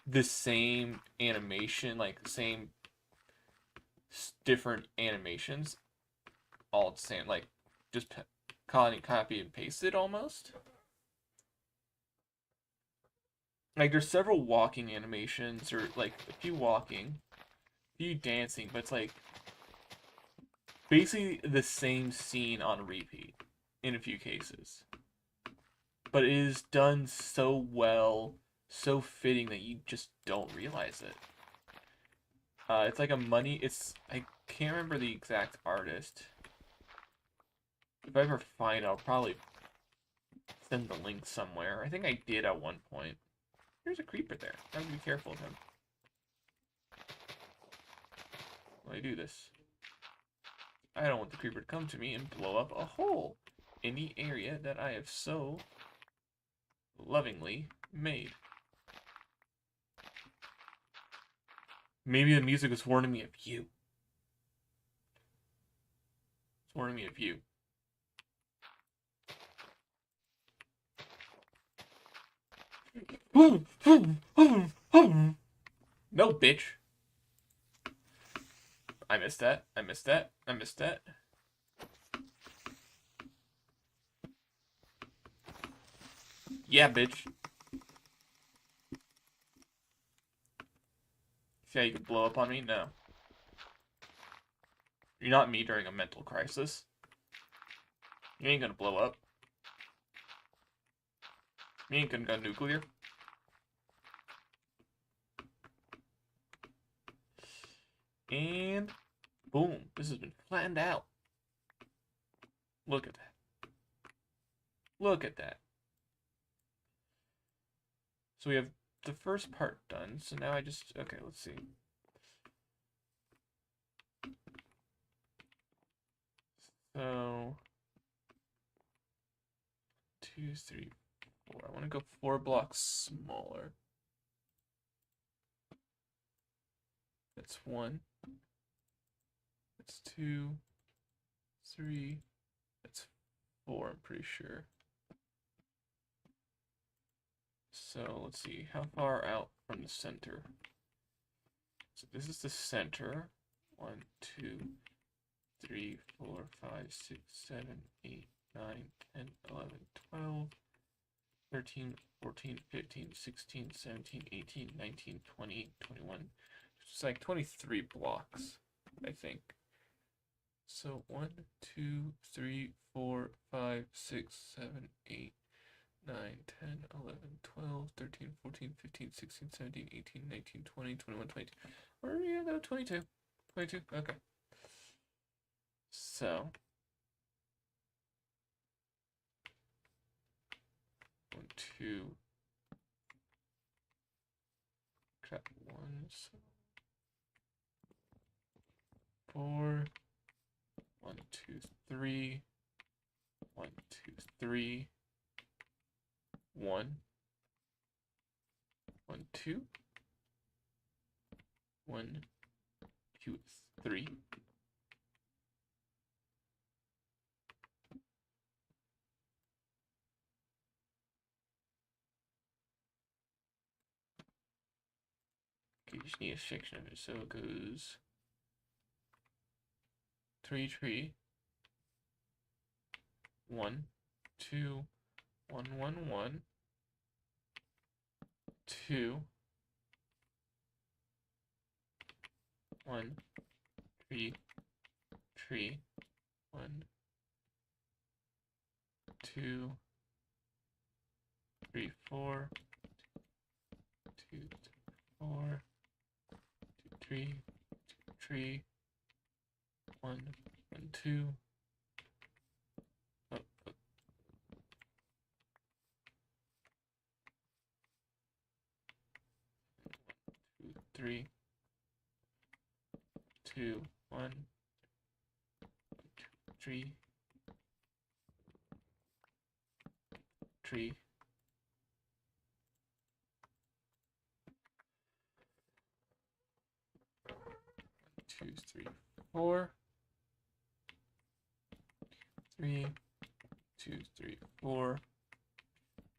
the same animation, like the same different animations, all the same, like just copy and paste it almost. Like there's several walking animations or like a few walking, a few dancing, but it's like basically the same scene on repeat in a few cases. But it is done so well, so fitting that you just don't realize it. It's like a money. I can't remember the exact artist. If I ever find it, I'll probably send the link somewhere. I think I did at one point. There's a creeper there. I have to be careful of him. When I do this, I don't want the creeper to come to me and blow up a hole in the area that I have so lovingly made. Maybe the music is warning me of you. It's warning me of you. No, bitch. I missed that. I missed that. I missed that. Yeah, bitch. See how you can blow up on me? No. You're not me during a mental crisis. You ain't gonna blow up. You ain't gonna go nuclear. And boom. This has been flattened out. Look at that. Look at that. So we have the first part done. So now I just... Okay, let's see. So 2, 3, 4. I want to go 4 blocks smaller. That's 1. That's 2, 3. That's 4, I'm pretty sure. So let's see, how far out from the center? So this is the center. 1, 2, 3, 4, 5, 6, 7, 8, 9, 10, 11, 12, 13, 14, 15, 16, 17, 18, 19, 20, 21. It's like 23 blocks, I think. So 1, 2, 3, 4, 5, 6, 7, 8, 9, 10, 11, 12, 13, 14, 15, 16, 17, 18, 19, 20, 21, 22. Or yeah, no, 22. 22, okay. So 1, 2, crap, 1, 4, 1, 2, 3, 1, 2, 3, 1, 1, 2, 1, 2, 3. Okay, you just need a section of it, so it goes 3 tree, 1, 2, 1, 1, 1, 2, 1, tree, 1, 2, 3, 4, 2, 4, 2, 3, 2, 1, 1, 2. Oh, 2, 3, 2, 1, 3, 3. 2, 3, 4, 3, 2, 3, 4,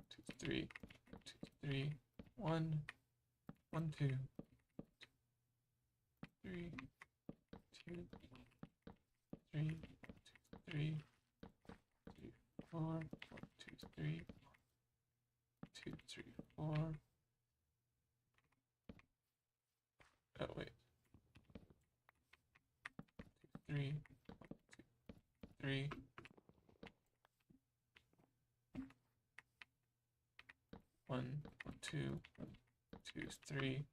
2, 3, 2, 3, 1, 1, 2, 3, 2, 3, 3, 4, 1, 2, 3, 2, 3, 4. Oh wait. 3, 3. 1, 2, 2, 3.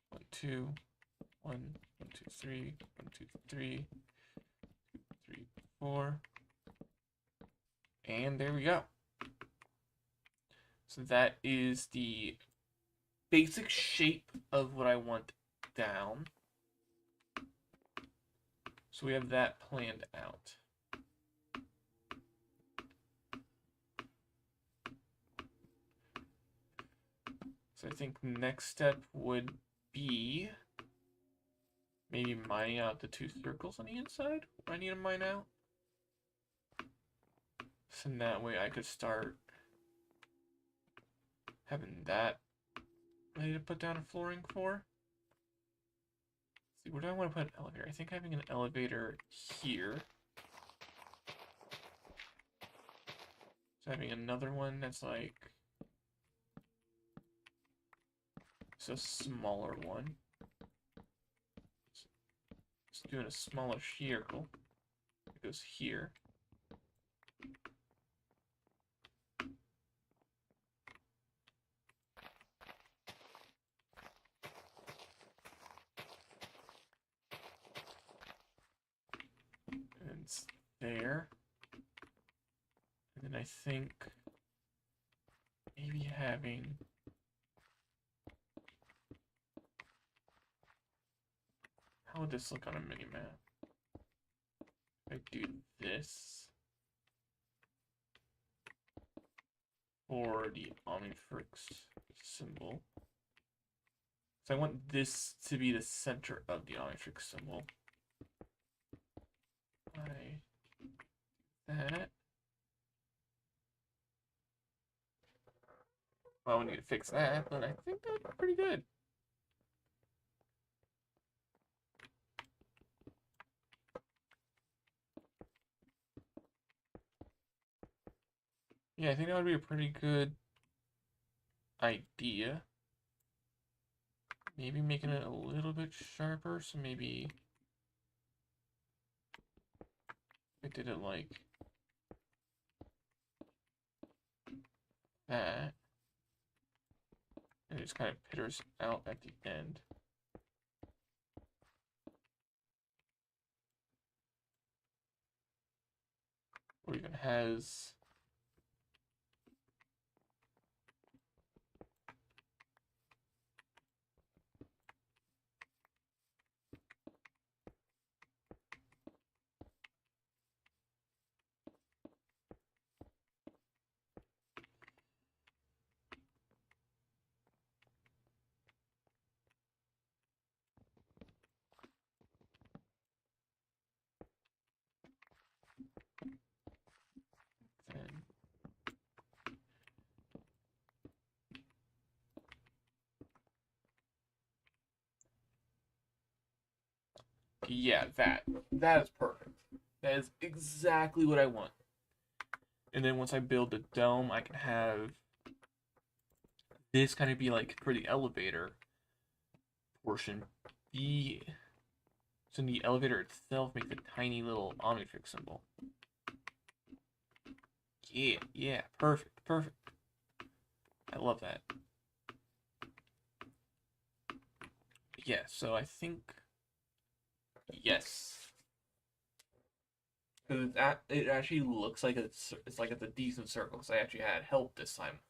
1, 2, 1, 1, 2, 3, 1, 2, 3, 2, 3, 4. And there we go. So that is the basic shape of what I want down. So we have that planned out. So I think the next step would be maybe mining out the 2 circles on the inside. I need to mine out. So that way I could start having that ready to put down a flooring for. Let's see, where do I want to put an elevator? I think having an elevator here. So having another one that's like, it's a smaller one. Just doing a smaller circle. It goes here. And it's there. And then I think maybe having How would this look on a mini map? If I do this for the Omnitrix symbol. So I want this to be the center of the Omnitrix symbol. I that. Well, we need to fix that, but I think that's pretty good. Yeah, I think that would be a pretty good idea. Maybe making it a little bit sharper, so maybe I did it like that. And it just kind of pitters out at the end. Or even has then yeah, that is perfect. That is exactly what I want. And then once I build the dome, I can have this kind of be like for the elevator portion. So in the elevator itself, make the tiny little Omnitrix symbol. Yeah, perfect. I love that. Yeah, so I think yes. Because it actually looks like it's like a decent circle. Because I actually had help this time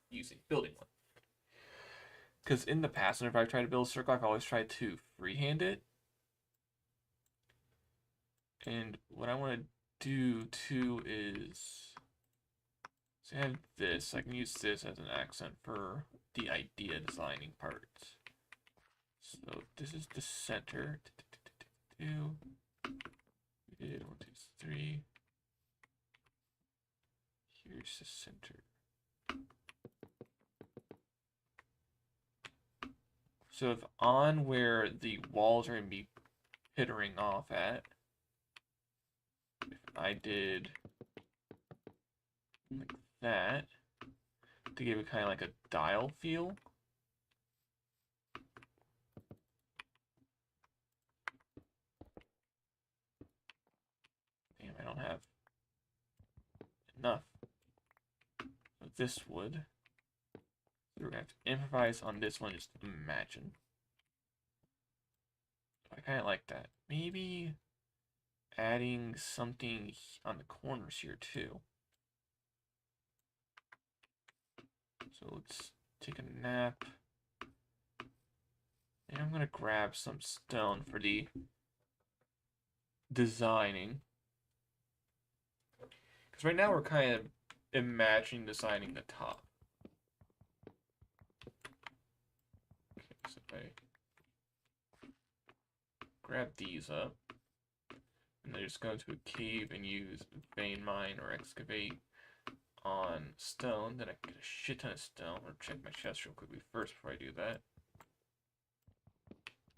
building one. Because in the past, whenever I've tried to build a circle, I've always tried to freehand it. And what I want to do too is, so I have this. I can use this as an accent for the idea designing part. So this is the center. We did 1, 2, 3. Here's the center. So if on where the walls are going to be pittering off at, if I did like that to give it kind of like a dial feel. Damn, I don't have enough of this wood. So we're gonna have to improvise on this one, just imagine. I kind of like that. Maybe adding something on the corners here too. So let's take a nap. And I'm gonna grab some stone for the designing. Because right now we're kind of imagining designing the top. Okay, so if I grab these up, and then just go into a cave and use vein mine or excavate on stone, then I can get a shit ton of stone. Or check my chest real quickly first before I do that.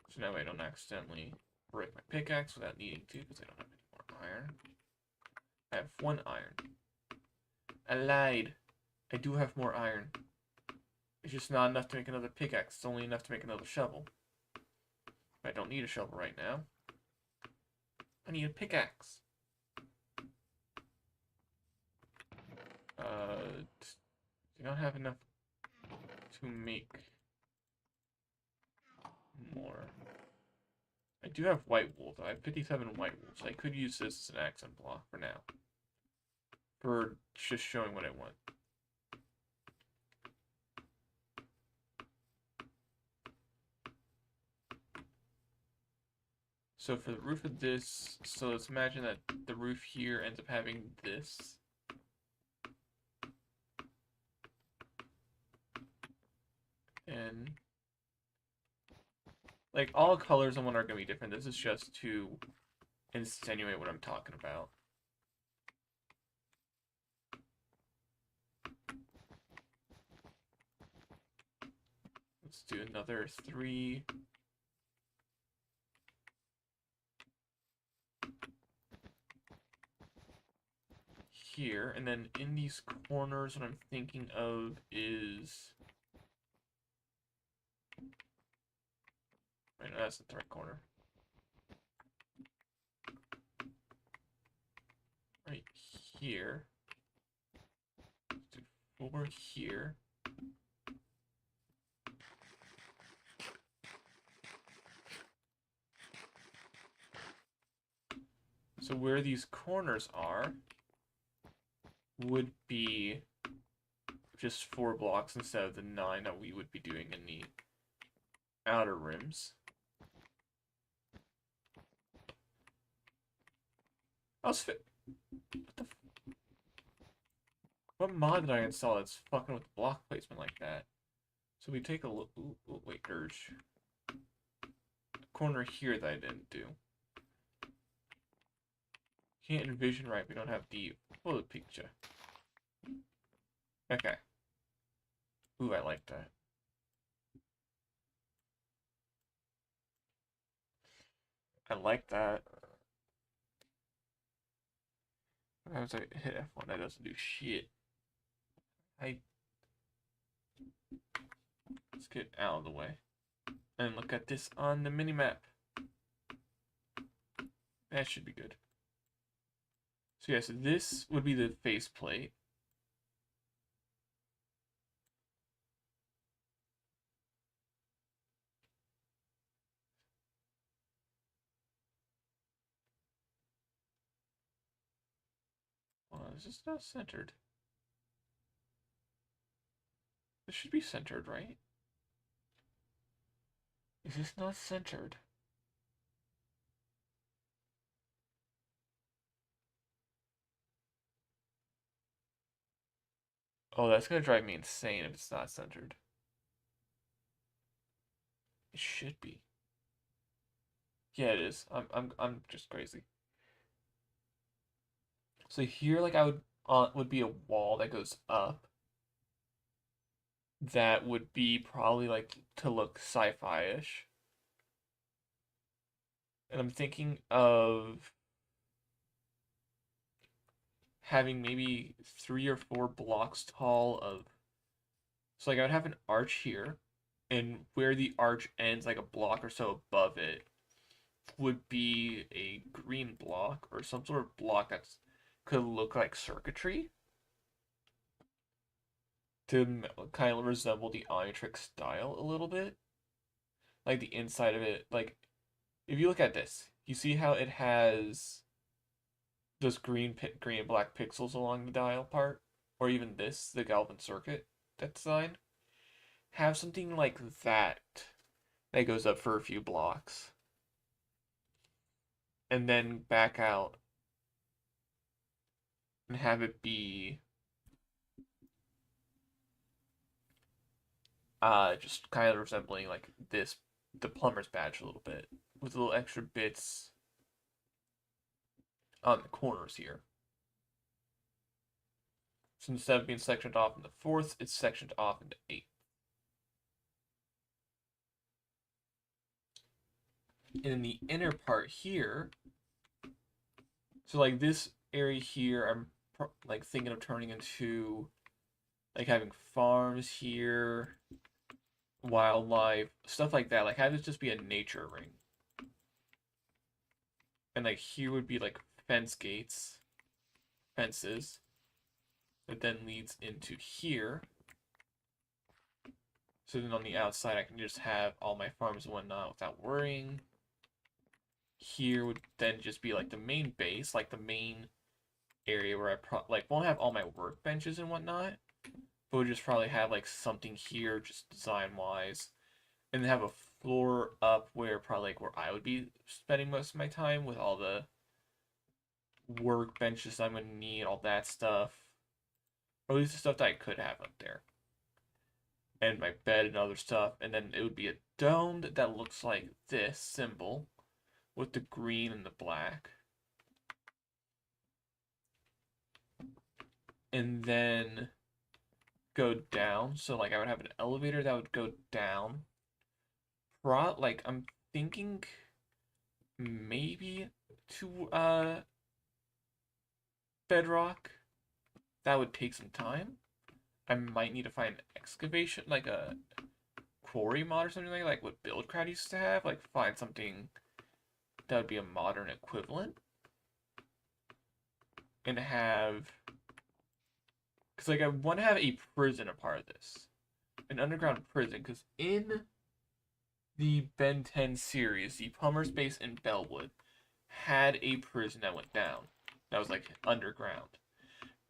So that way I don't accidentally break my pickaxe without needing to, because I don't have any more iron. I have 1 iron. I lied. I do have more iron. It's just not enough to make another pickaxe. It's only enough to make another shovel. But I don't need a shovel right now. I need a pickaxe. Do not have enough to make more. I do have white wool, though. I have 57 white wool, so I could use this as an accent block for now. For just showing what I want. So for the roof of this, so let's imagine that the roof here ends up having this. And like all colors on one are going to be different. This is just to insinuate what I'm talking about. Let's do another 3. Here, and then in these corners, what I'm thinking of is... Right, no, that's not the right corner. Right here. Let's do 4 here. So where these corners are would be just 4 blocks instead of the 9 that we would be doing in the outer rims. What mod did I install that's fucking with block placement like that? So we take a look. Ooh, wait, Urge. Corner here that I didn't do. Can't envision right, we don't have the full picture. Okay. Ooh, I like that. I like that. Sometimes I hit F1, that doesn't do shit. Let's get out of the way. And look at this on the minimap. That should be good. So yes, this would be the faceplate. Is this not centered? This should be centered, right? Is this not centered? Oh, that's gonna drive me insane if it's not centered. It should be. Yeah, it is. I'm just crazy. So here, like I would be a wall that goes up. That would be probably like to look sci-fi-ish. And I'm thinking of having maybe 3 or 4 blocks tall of. So like I would have an arch here, and where the arch ends, like a block or so above it, would be a green block or some sort of block that's could look like circuitry to kind of resemble the Omnitrix style a little bit. Like the inside of it, like if you look at this, you see how it has those green and black pixels along the dial part, or even this, the Galvin circuit that's designed. Have something like that that goes up for a few blocks, and then back out and have it be just kind of resembling like this, the plumber's badge a little bit, with little extra bits on the corners here. So instead of being sectioned off into 4ths, it's sectioned off into 8th. And in the inner part here, so like this area here, I'm like thinking of turning into like having farms here, wildlife, stuff like that. Like have this just be a nature ring. And like here would be like fences that then leads into here. So then on the outside I can just have all my farms and whatnot without worrying. Here would then just be like the main base, like the main area where I like won't have all my workbenches and whatnot, but would just probably have like something here just design wise, and then have a floor up where probably like where I would be spending most of my time with all the workbenches I'm gonna need, all that stuff. Or at least the stuff that I could have up there. And my bed and other stuff. And then it would be a domed that looks like this symbol with the green and the black. And then go down. So like I would have an elevator that would go down. Like I'm thinking maybe to bedrock. That would take some time. I might need to find excavation, like a quarry mod or something like what BuildCraft used to have. Like find something that would be a modern equivalent. And have, because like I want to have a prison a part of this, an underground prison. Because in the Ben 10 series, the Plumber's Base in Bellwood had a prison that went down. That was like underground.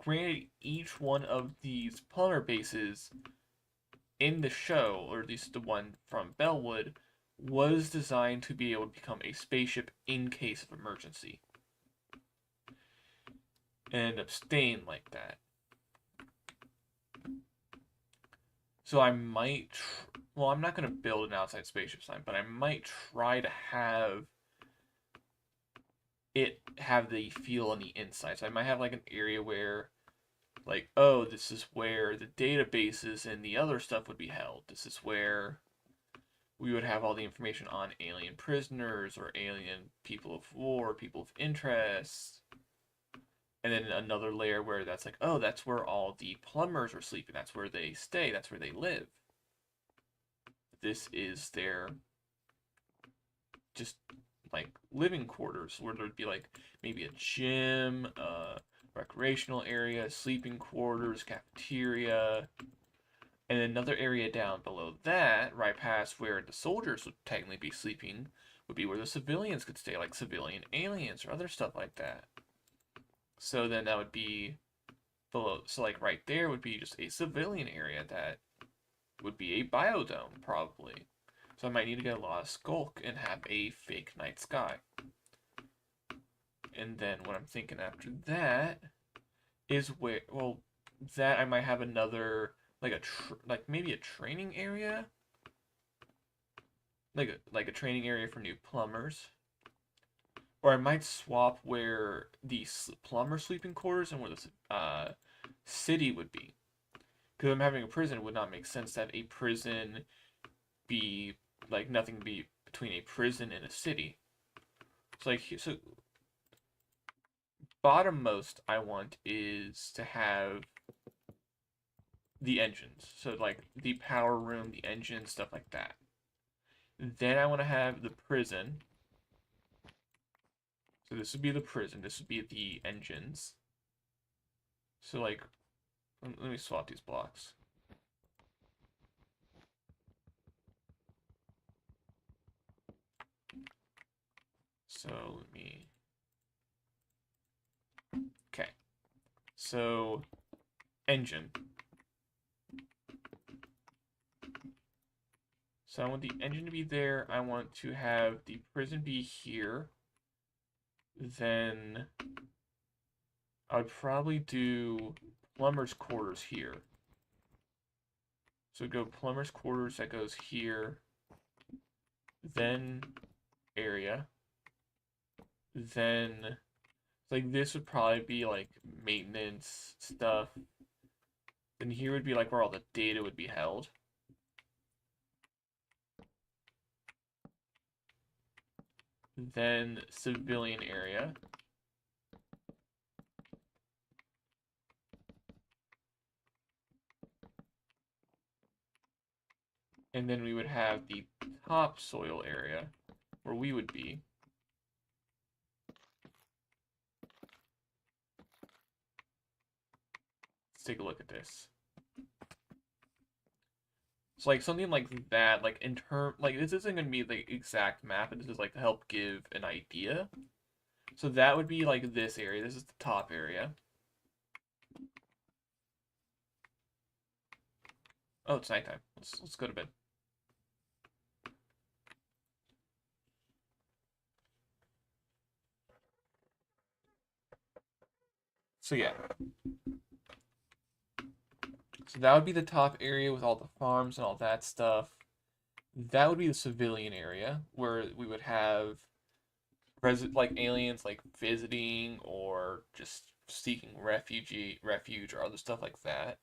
Granted, each one of these plumber bases in the show, or at least the one from Bellwood, was designed to be able to become a spaceship in case of emergency. And ended up staying like that. So I might, well, I'm not going to build an outside spaceship sign, but I might try to have it have the feel on the inside. So I might have like an area where, like, oh, this is where the databases and the other stuff would be held. This is where we would have all the information on alien prisoners or alien people of war, people of interest. And then another layer where that's like, oh, that's where all the plumbers are sleeping. That's where they stay. That's where they live. This is their just like living quarters where there'd be like maybe a gym, recreational area, sleeping quarters, cafeteria, and another area down below that, right past where the soldiers would technically be sleeping, would be where the civilians could stay, like civilian aliens or other stuff like that. So then that would be below, so like right there would be just a civilian area that would be a biodome, probably. So I might need to get a lot of skulk and have a fake night sky. And then what I'm thinking after that is where, well, that I might have another, like maybe a training area, like a training area for new plumbers. Or I might swap where the plumber sleeping quarters and where the city would be. Because I'm having a prison, it would not make sense to have a prison be like nothing be between a prison and a city. So like so bottommost I want is to have the engines. So like the power room, the engine, stuff like that. Then I want to have the prison. So this would be the prison, this would be the engines. So like let me swap these blocks. So let me, okay. So engine. So I want the engine to be there. I want to have the prison be here. Then I would probably do plumber's quarters here. So go plumber's quarters, that goes here. Then area. Then like this would probably be like maintenance stuff. Then here would be like where all the data would be held. Then civilian area. And then we would have the topsoil area where we would be. Let's take a look at this. So like something like that, like in term, like this isn't gonna be the exact map, but this is like to help give an idea. So that would be like this area. This is the top area. Oh, it's nighttime. Let's go to bed. So yeah. So that would be the top area with all the farms and all that stuff. That would be the civilian area where we would have like aliens like visiting or just seeking refuge or other stuff like that.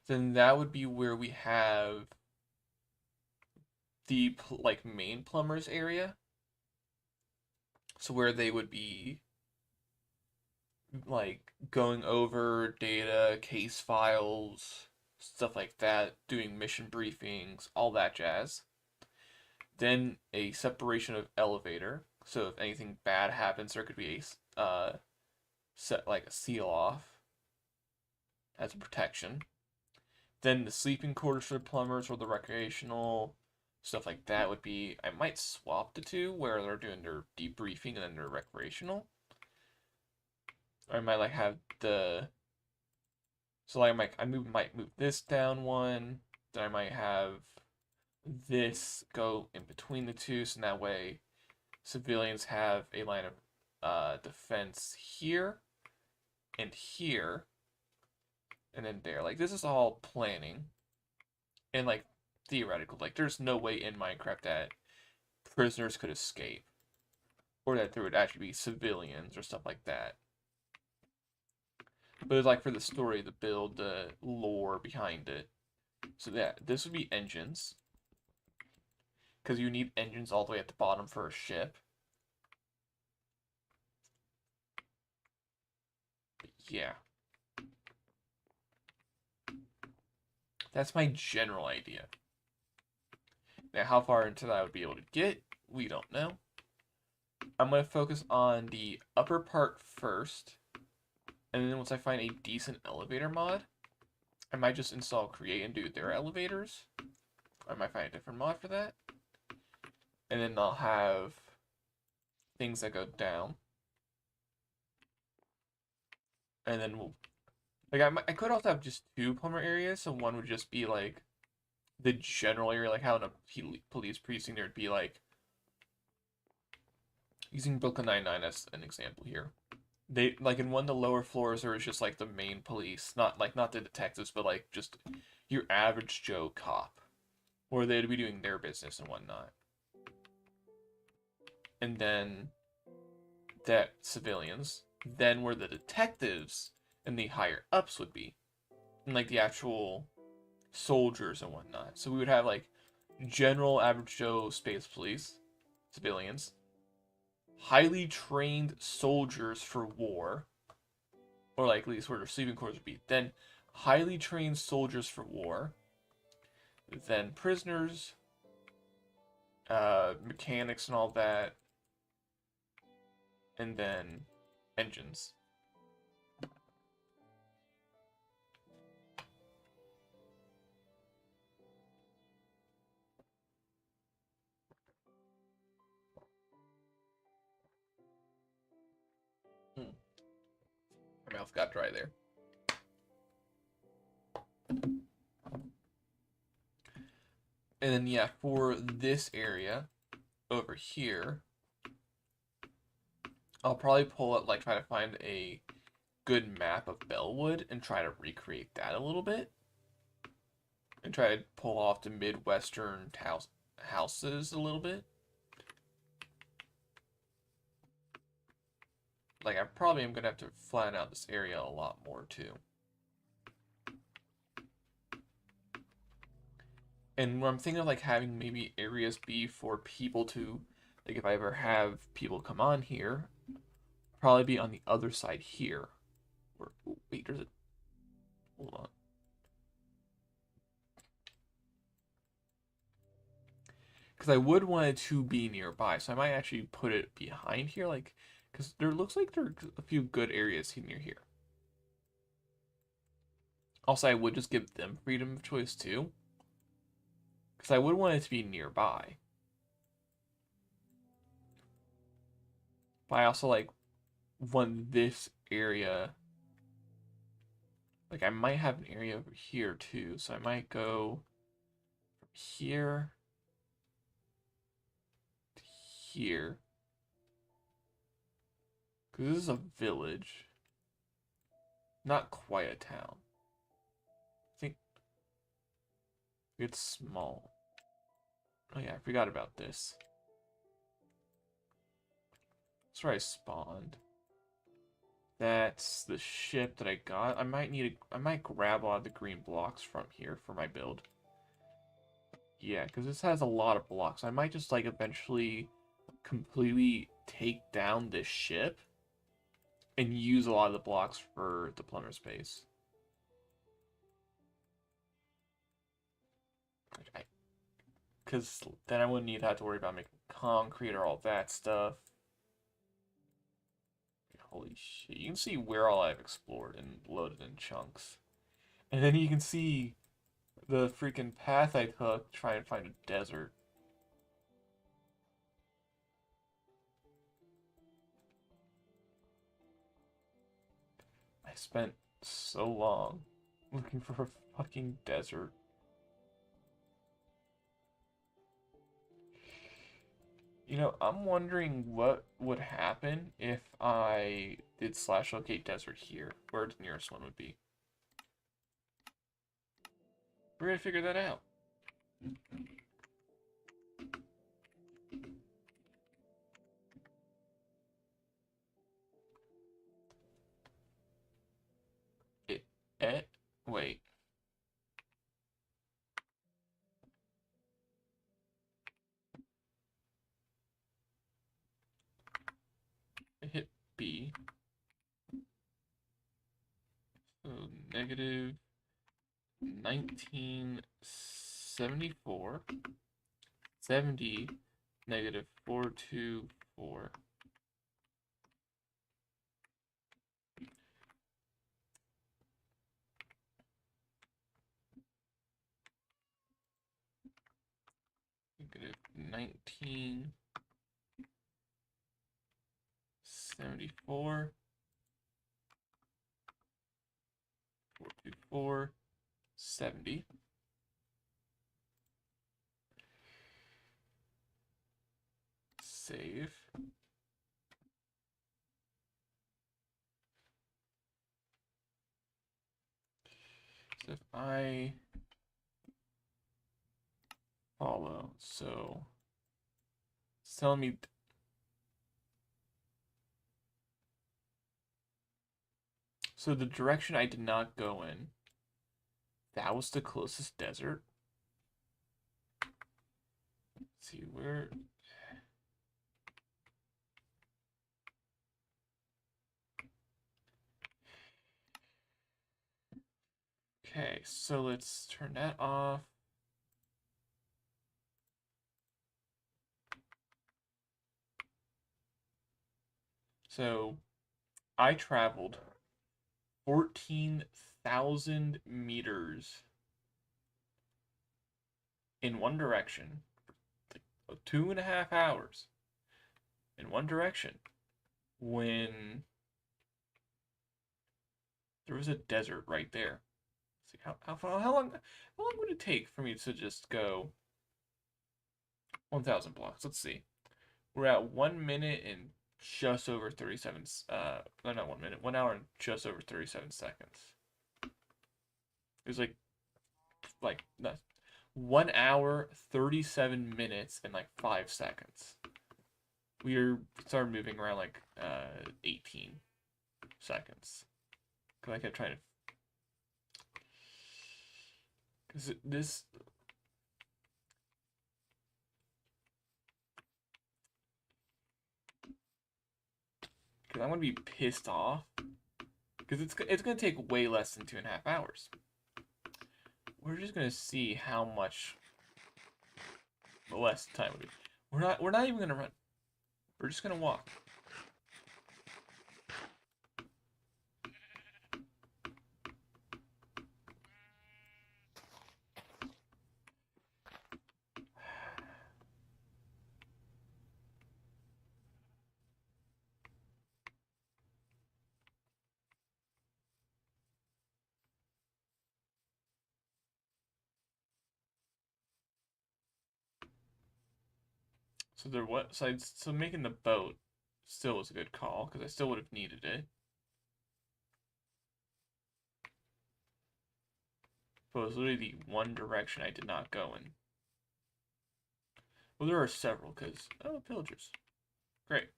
Then that would be where we have the like main plumbers area. So where they would be like going over data, case files, stuff like that, doing mission briefings, all that jazz. Then a separation of elevator. So if anything bad happens, there could be a set like a seal off as a protection. Then the sleeping quarters for the plumbers or the recreational stuff like that would be. I might swap the two where they're doing their debriefing and then their recreational. Or I might like have the. So like might move this down one. Then I might have this go in between the two, so that way civilians have a line of defense here and here and then there. Like this is all planning and like theoretical. Like there's no way in Minecraft that prisoners could escape or that there would actually be civilians or stuff like that. But it's like for the story, the build, the lore behind it. So that this would be engines. Because you need engines all the way at the bottom for a ship. But yeah. That's my general idea. Now, how far into that I would be able to get, we don't know. I'm going to focus on the upper part first. And then once I find a decent elevator mod, I might just install Create and do their elevators. I might find a different mod for that. And then I'll have things that go down. And then we'll... Like, I could also have just two plumber areas. So one would just be, like, the general area. Like, how in a police precinct there would be, like... Using Brooklyn Nine-Nine as an example here. They, like, in one of the lower floors, there was just, like, the main police. Not the detectives, but, like, just your average Joe cop. Where they'd be doing their business and whatnot. And then that civilians, then where the detectives and the higher ups would be, and like the actual soldiers and whatnot. So we would have like general average Joe space police, civilians, highly trained soldiers for war, or like at least where their sleeping quarters would be. Then highly trained soldiers for war. Then prisoners, mechanics and all that, and then engines. My mouth got dry there. And then yeah, for this area over here, I'll probably pull up, like, try to find a good map of Bellwood and try to recreate that a little bit. And try to pull off the Midwestern houses a little bit. Like, I probably am going to have to flatten out this area a lot more, too. And what I'm thinking of, like, having maybe areas be for people to, like, if I ever have people come on here, probably be on the other side here. Or, oh, wait, there's a... Hold on. Because I would want it to be nearby, so I might actually put it behind here, like, because there looks like there are a few good areas near here. Also, I would just give them freedom of choice too, because I would want it to be nearby. But I also like want this area. Like I might have an area over here too, so I might go from here to here. Because this is a village. Not quite a town. I think it's small. Oh yeah, I forgot about this. That's where I spawned. That's the ship that I got. I might grab a lot of the green blocks from here for my build. Yeah, because this has a lot of blocks. I might just like eventually completely take down this ship and use a lot of the blocks for the plumber space. Because then I wouldn't need to have to worry about making concrete or all that stuff. Holy shit. You can see where all I've explored and loaded in chunks. And then you can see the freaking path I took to try and find a desert. I spent so long looking for a fucking desert. You know, I'm wondering what would happen if I did slash locate desert here, where the nearest one would be. We're gonna figure that out. Wait. I hit B. So negative 1974. 70, negative 424. Negative 1974. 424. 70. Save. So if I follow, so it's telling me so the direction I did not go in, that was the closest desert. Let's see where. Okay, so let's turn that off. So I traveled 14,000 meters in one direction, 2.5 hours in one direction, when there was a desert right there. Let's see how long would it take for me to just go 1,000 blocks? Let's see. We're at 1 minute and just over 37. No, not 1 minute. 1 hour and just over 37 seconds. It was like no, 1 hour 37 minutes and like 5 seconds. We started moving around like 18 seconds. Cause I kept trying to. Cause this. Cause I'm gonna be pissed off. Cause it's gonna take way less than 2.5 hours. We're just gonna see how much less time would be. We're not even gonna run. We're just gonna walk. So they're what? So making the boat Still was a good call, because I still would have needed it. But it was literally the one direction I did not go in. Well, there are several, because... Oh, pillagers. Great.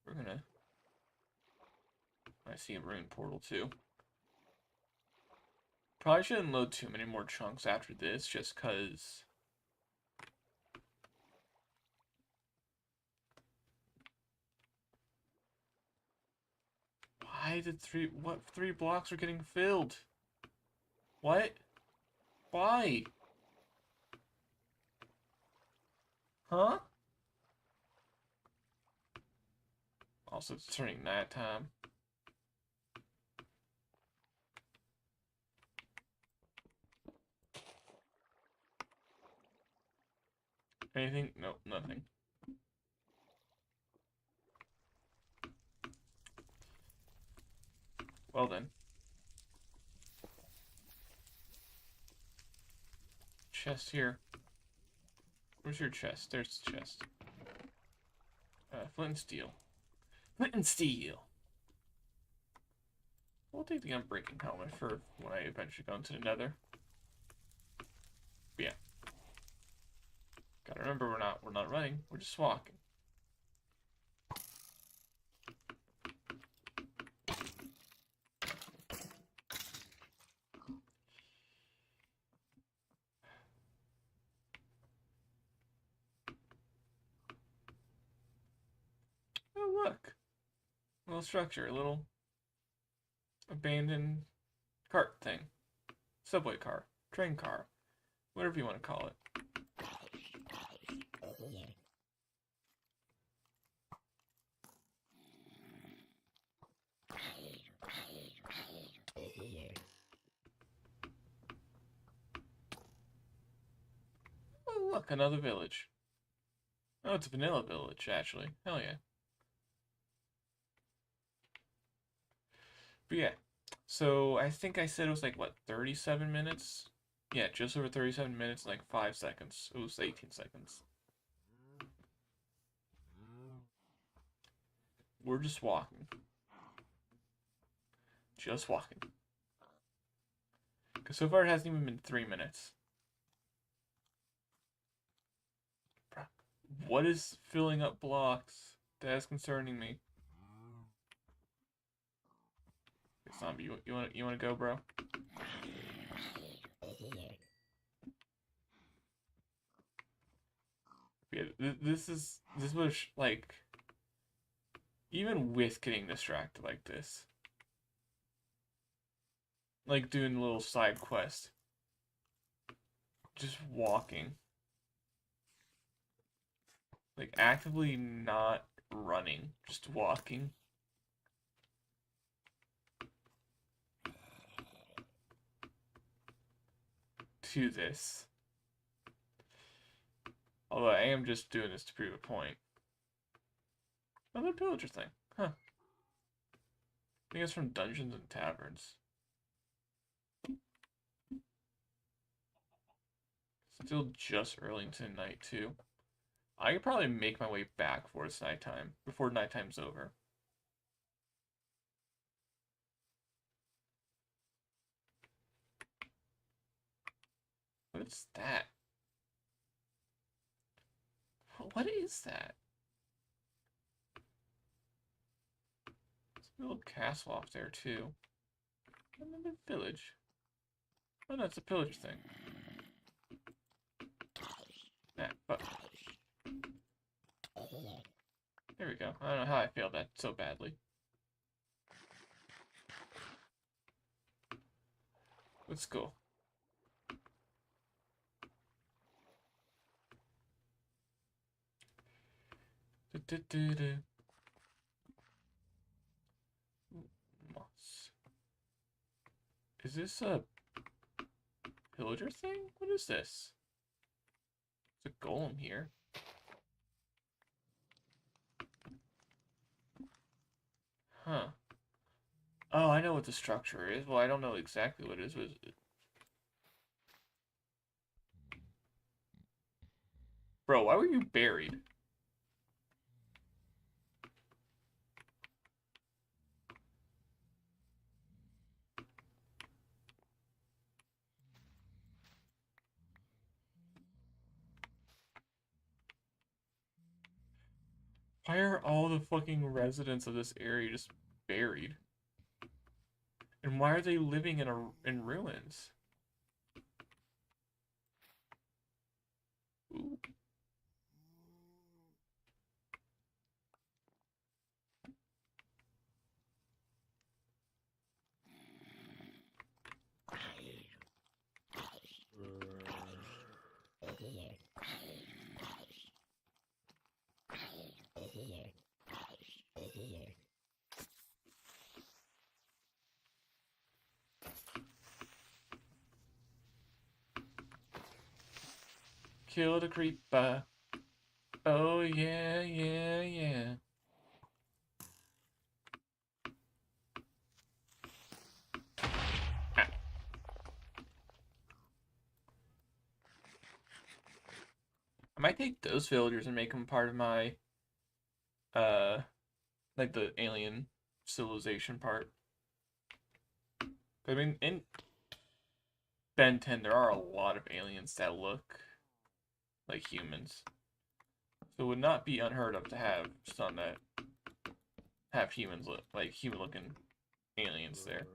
We're gonna... I see a ruined portal, too. Probably shouldn't load too many more chunks after this, just because... Why did what 3 blocks are getting filled? What? Why? Huh? Also, it's turning nighttime. Anything? Nope, nothing. Well then. Chest here. Where's your chest? There's the chest. Flint and steel. Flint and steel! We'll take the unbreaking helmet for when I eventually go into the nether. But yeah. Gotta remember we're not running, we're just walking. Oh look. A little structure, a little abandoned cart thing. Subway car. Train car. Whatever you want to call it. Oh, look, another village. Oh, it's a vanilla village, actually. Hell yeah. But yeah. So, I think I said it was like, what, 37 minutes? Yeah, just over 37 minutes and like 5 seconds. It was 18 seconds. We're just walking. Just walking. Because so far it hasn't even been 3 minutes. Bruh, what is filling up blocks? That is concerning me. Hey, zombie, you wanna go, bro? Yeah, this was like, even with getting distracted like this, like doing a little side quest, just walking, like actively not running, just walking. To this. Although I am just doing this to prove a point. Another pillager thing. Huh. I think it's from Dungeons and Taverns. Still just early into the night, too. I could probably make my way back before it's nighttime. Before nighttime's over. What's that? What is that? There's a little castle off there, too. Another village. Oh, no, it's a pillager thing. Nah, but... There we go. I don't know how I failed that so badly. Let's go. Moss. Is this a pillager thing? What is this? There's a golem here. Huh. Oh, I know what the structure is. Well, I don't know exactly what it is. What is it? Bro, why were you buried? Why are all the fucking residents of this area just buried? And why are they living in ruins? Ooh. Kill the creeper. Oh yeah, yeah, yeah. Ah. I might take those villagers and make them part of my, like the alien civilization part. I mean, in Ben 10, there are a lot of aliens that look like humans. So it would not be unheard of to have some that have humans look like human looking aliens there.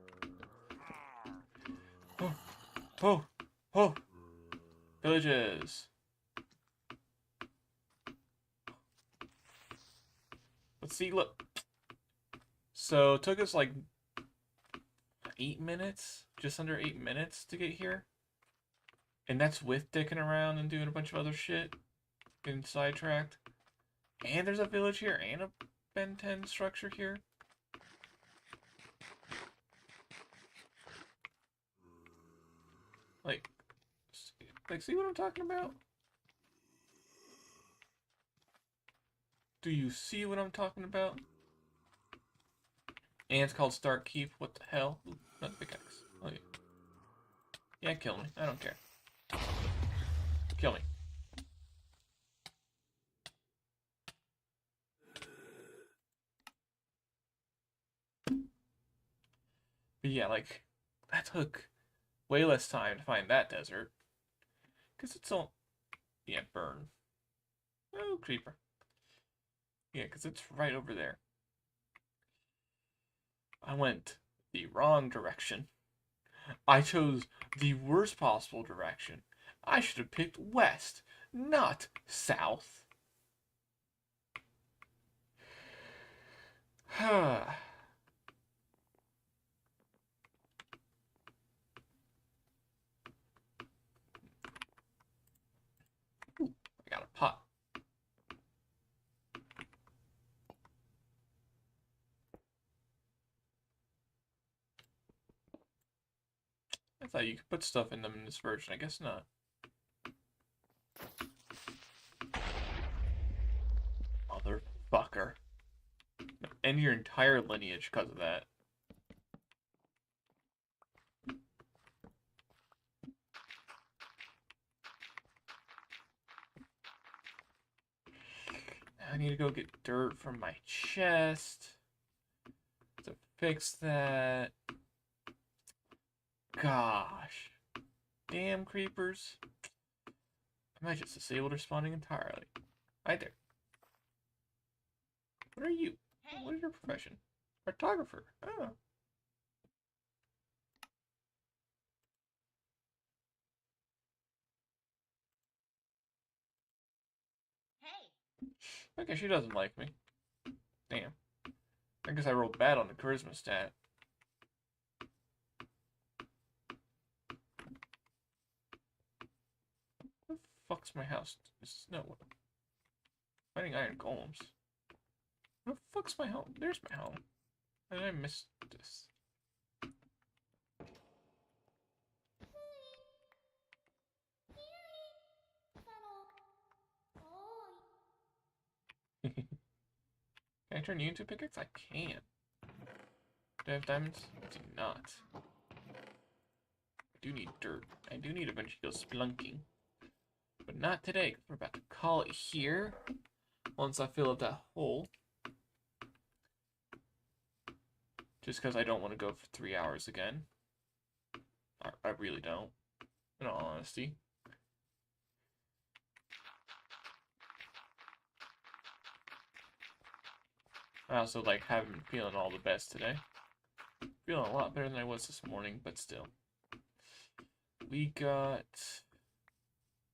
Oh, oh, oh! Villages! Let's see, look. So it took us like 8 minutes, just under 8 minutes to get here. And that's with dicking around and doing a bunch of other shit. Getting sidetracked. And there's a village here and a Ben 10 structure here. Like, see what I'm talking about? Do you see what I'm talking about? And it's called Stark Keep. What the hell? Ooh, not pickaxe. Oh, yeah. Yeah, kill me. I don't care. Kill me. But yeah, like, that took way less time to find that desert. Because it's all... Yeah, burn. Oh, creeper. Yeah, because it's right over there. I went the wrong direction. I chose the worst possible direction. I should have picked west, not south. I got a pot. I thought you could put stuff in them in this version. I guess not. Motherfucker. End your entire lineage because of that. I need to go get dirt from my chest to fix that. Gosh. Damn creepers. I might just disable respawning entirely. Hi there. What are you? What is your profession? Cartographer. Oh. Okay, she doesn't like me. Damn. I guess I rolled bad on the charisma stat. What the fuck's my house? No. Fighting iron golems. What the fuck's my home? There's my home. How did I miss this? Can I turn you into a pickaxe? I can. Do I have diamonds? I do not. I do need dirt. I do need to eventually go splunking. But not today, because we're about to call it here. Once I fill up that hole. Just because I don't want to go for 3 hours again. I really don't. In all honesty. I also like haven't been feeling all the best today. Feeling a lot better than I was this morning, but still. We got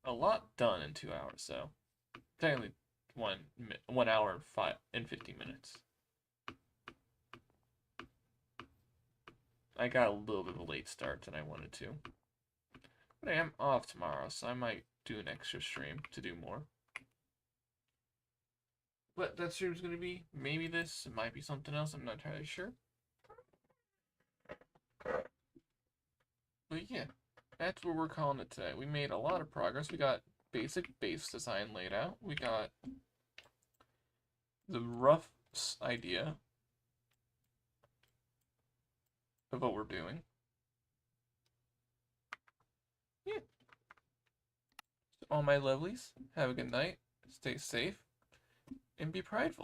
a lot done in 2 hours, so technically 1 hour and 15 minutes. I got a little bit of a late start than I wanted to. But I am off tomorrow, so I might do an extra stream to do more. What that stream's going to be, maybe this, it might be something else, I'm not entirely sure. But yeah, that's what we're calling it today. We made a lot of progress. We got basic base design laid out. We got the rough idea of what we're doing. Yeah. So all my lovelies, have a good night, stay safe, and be prideful.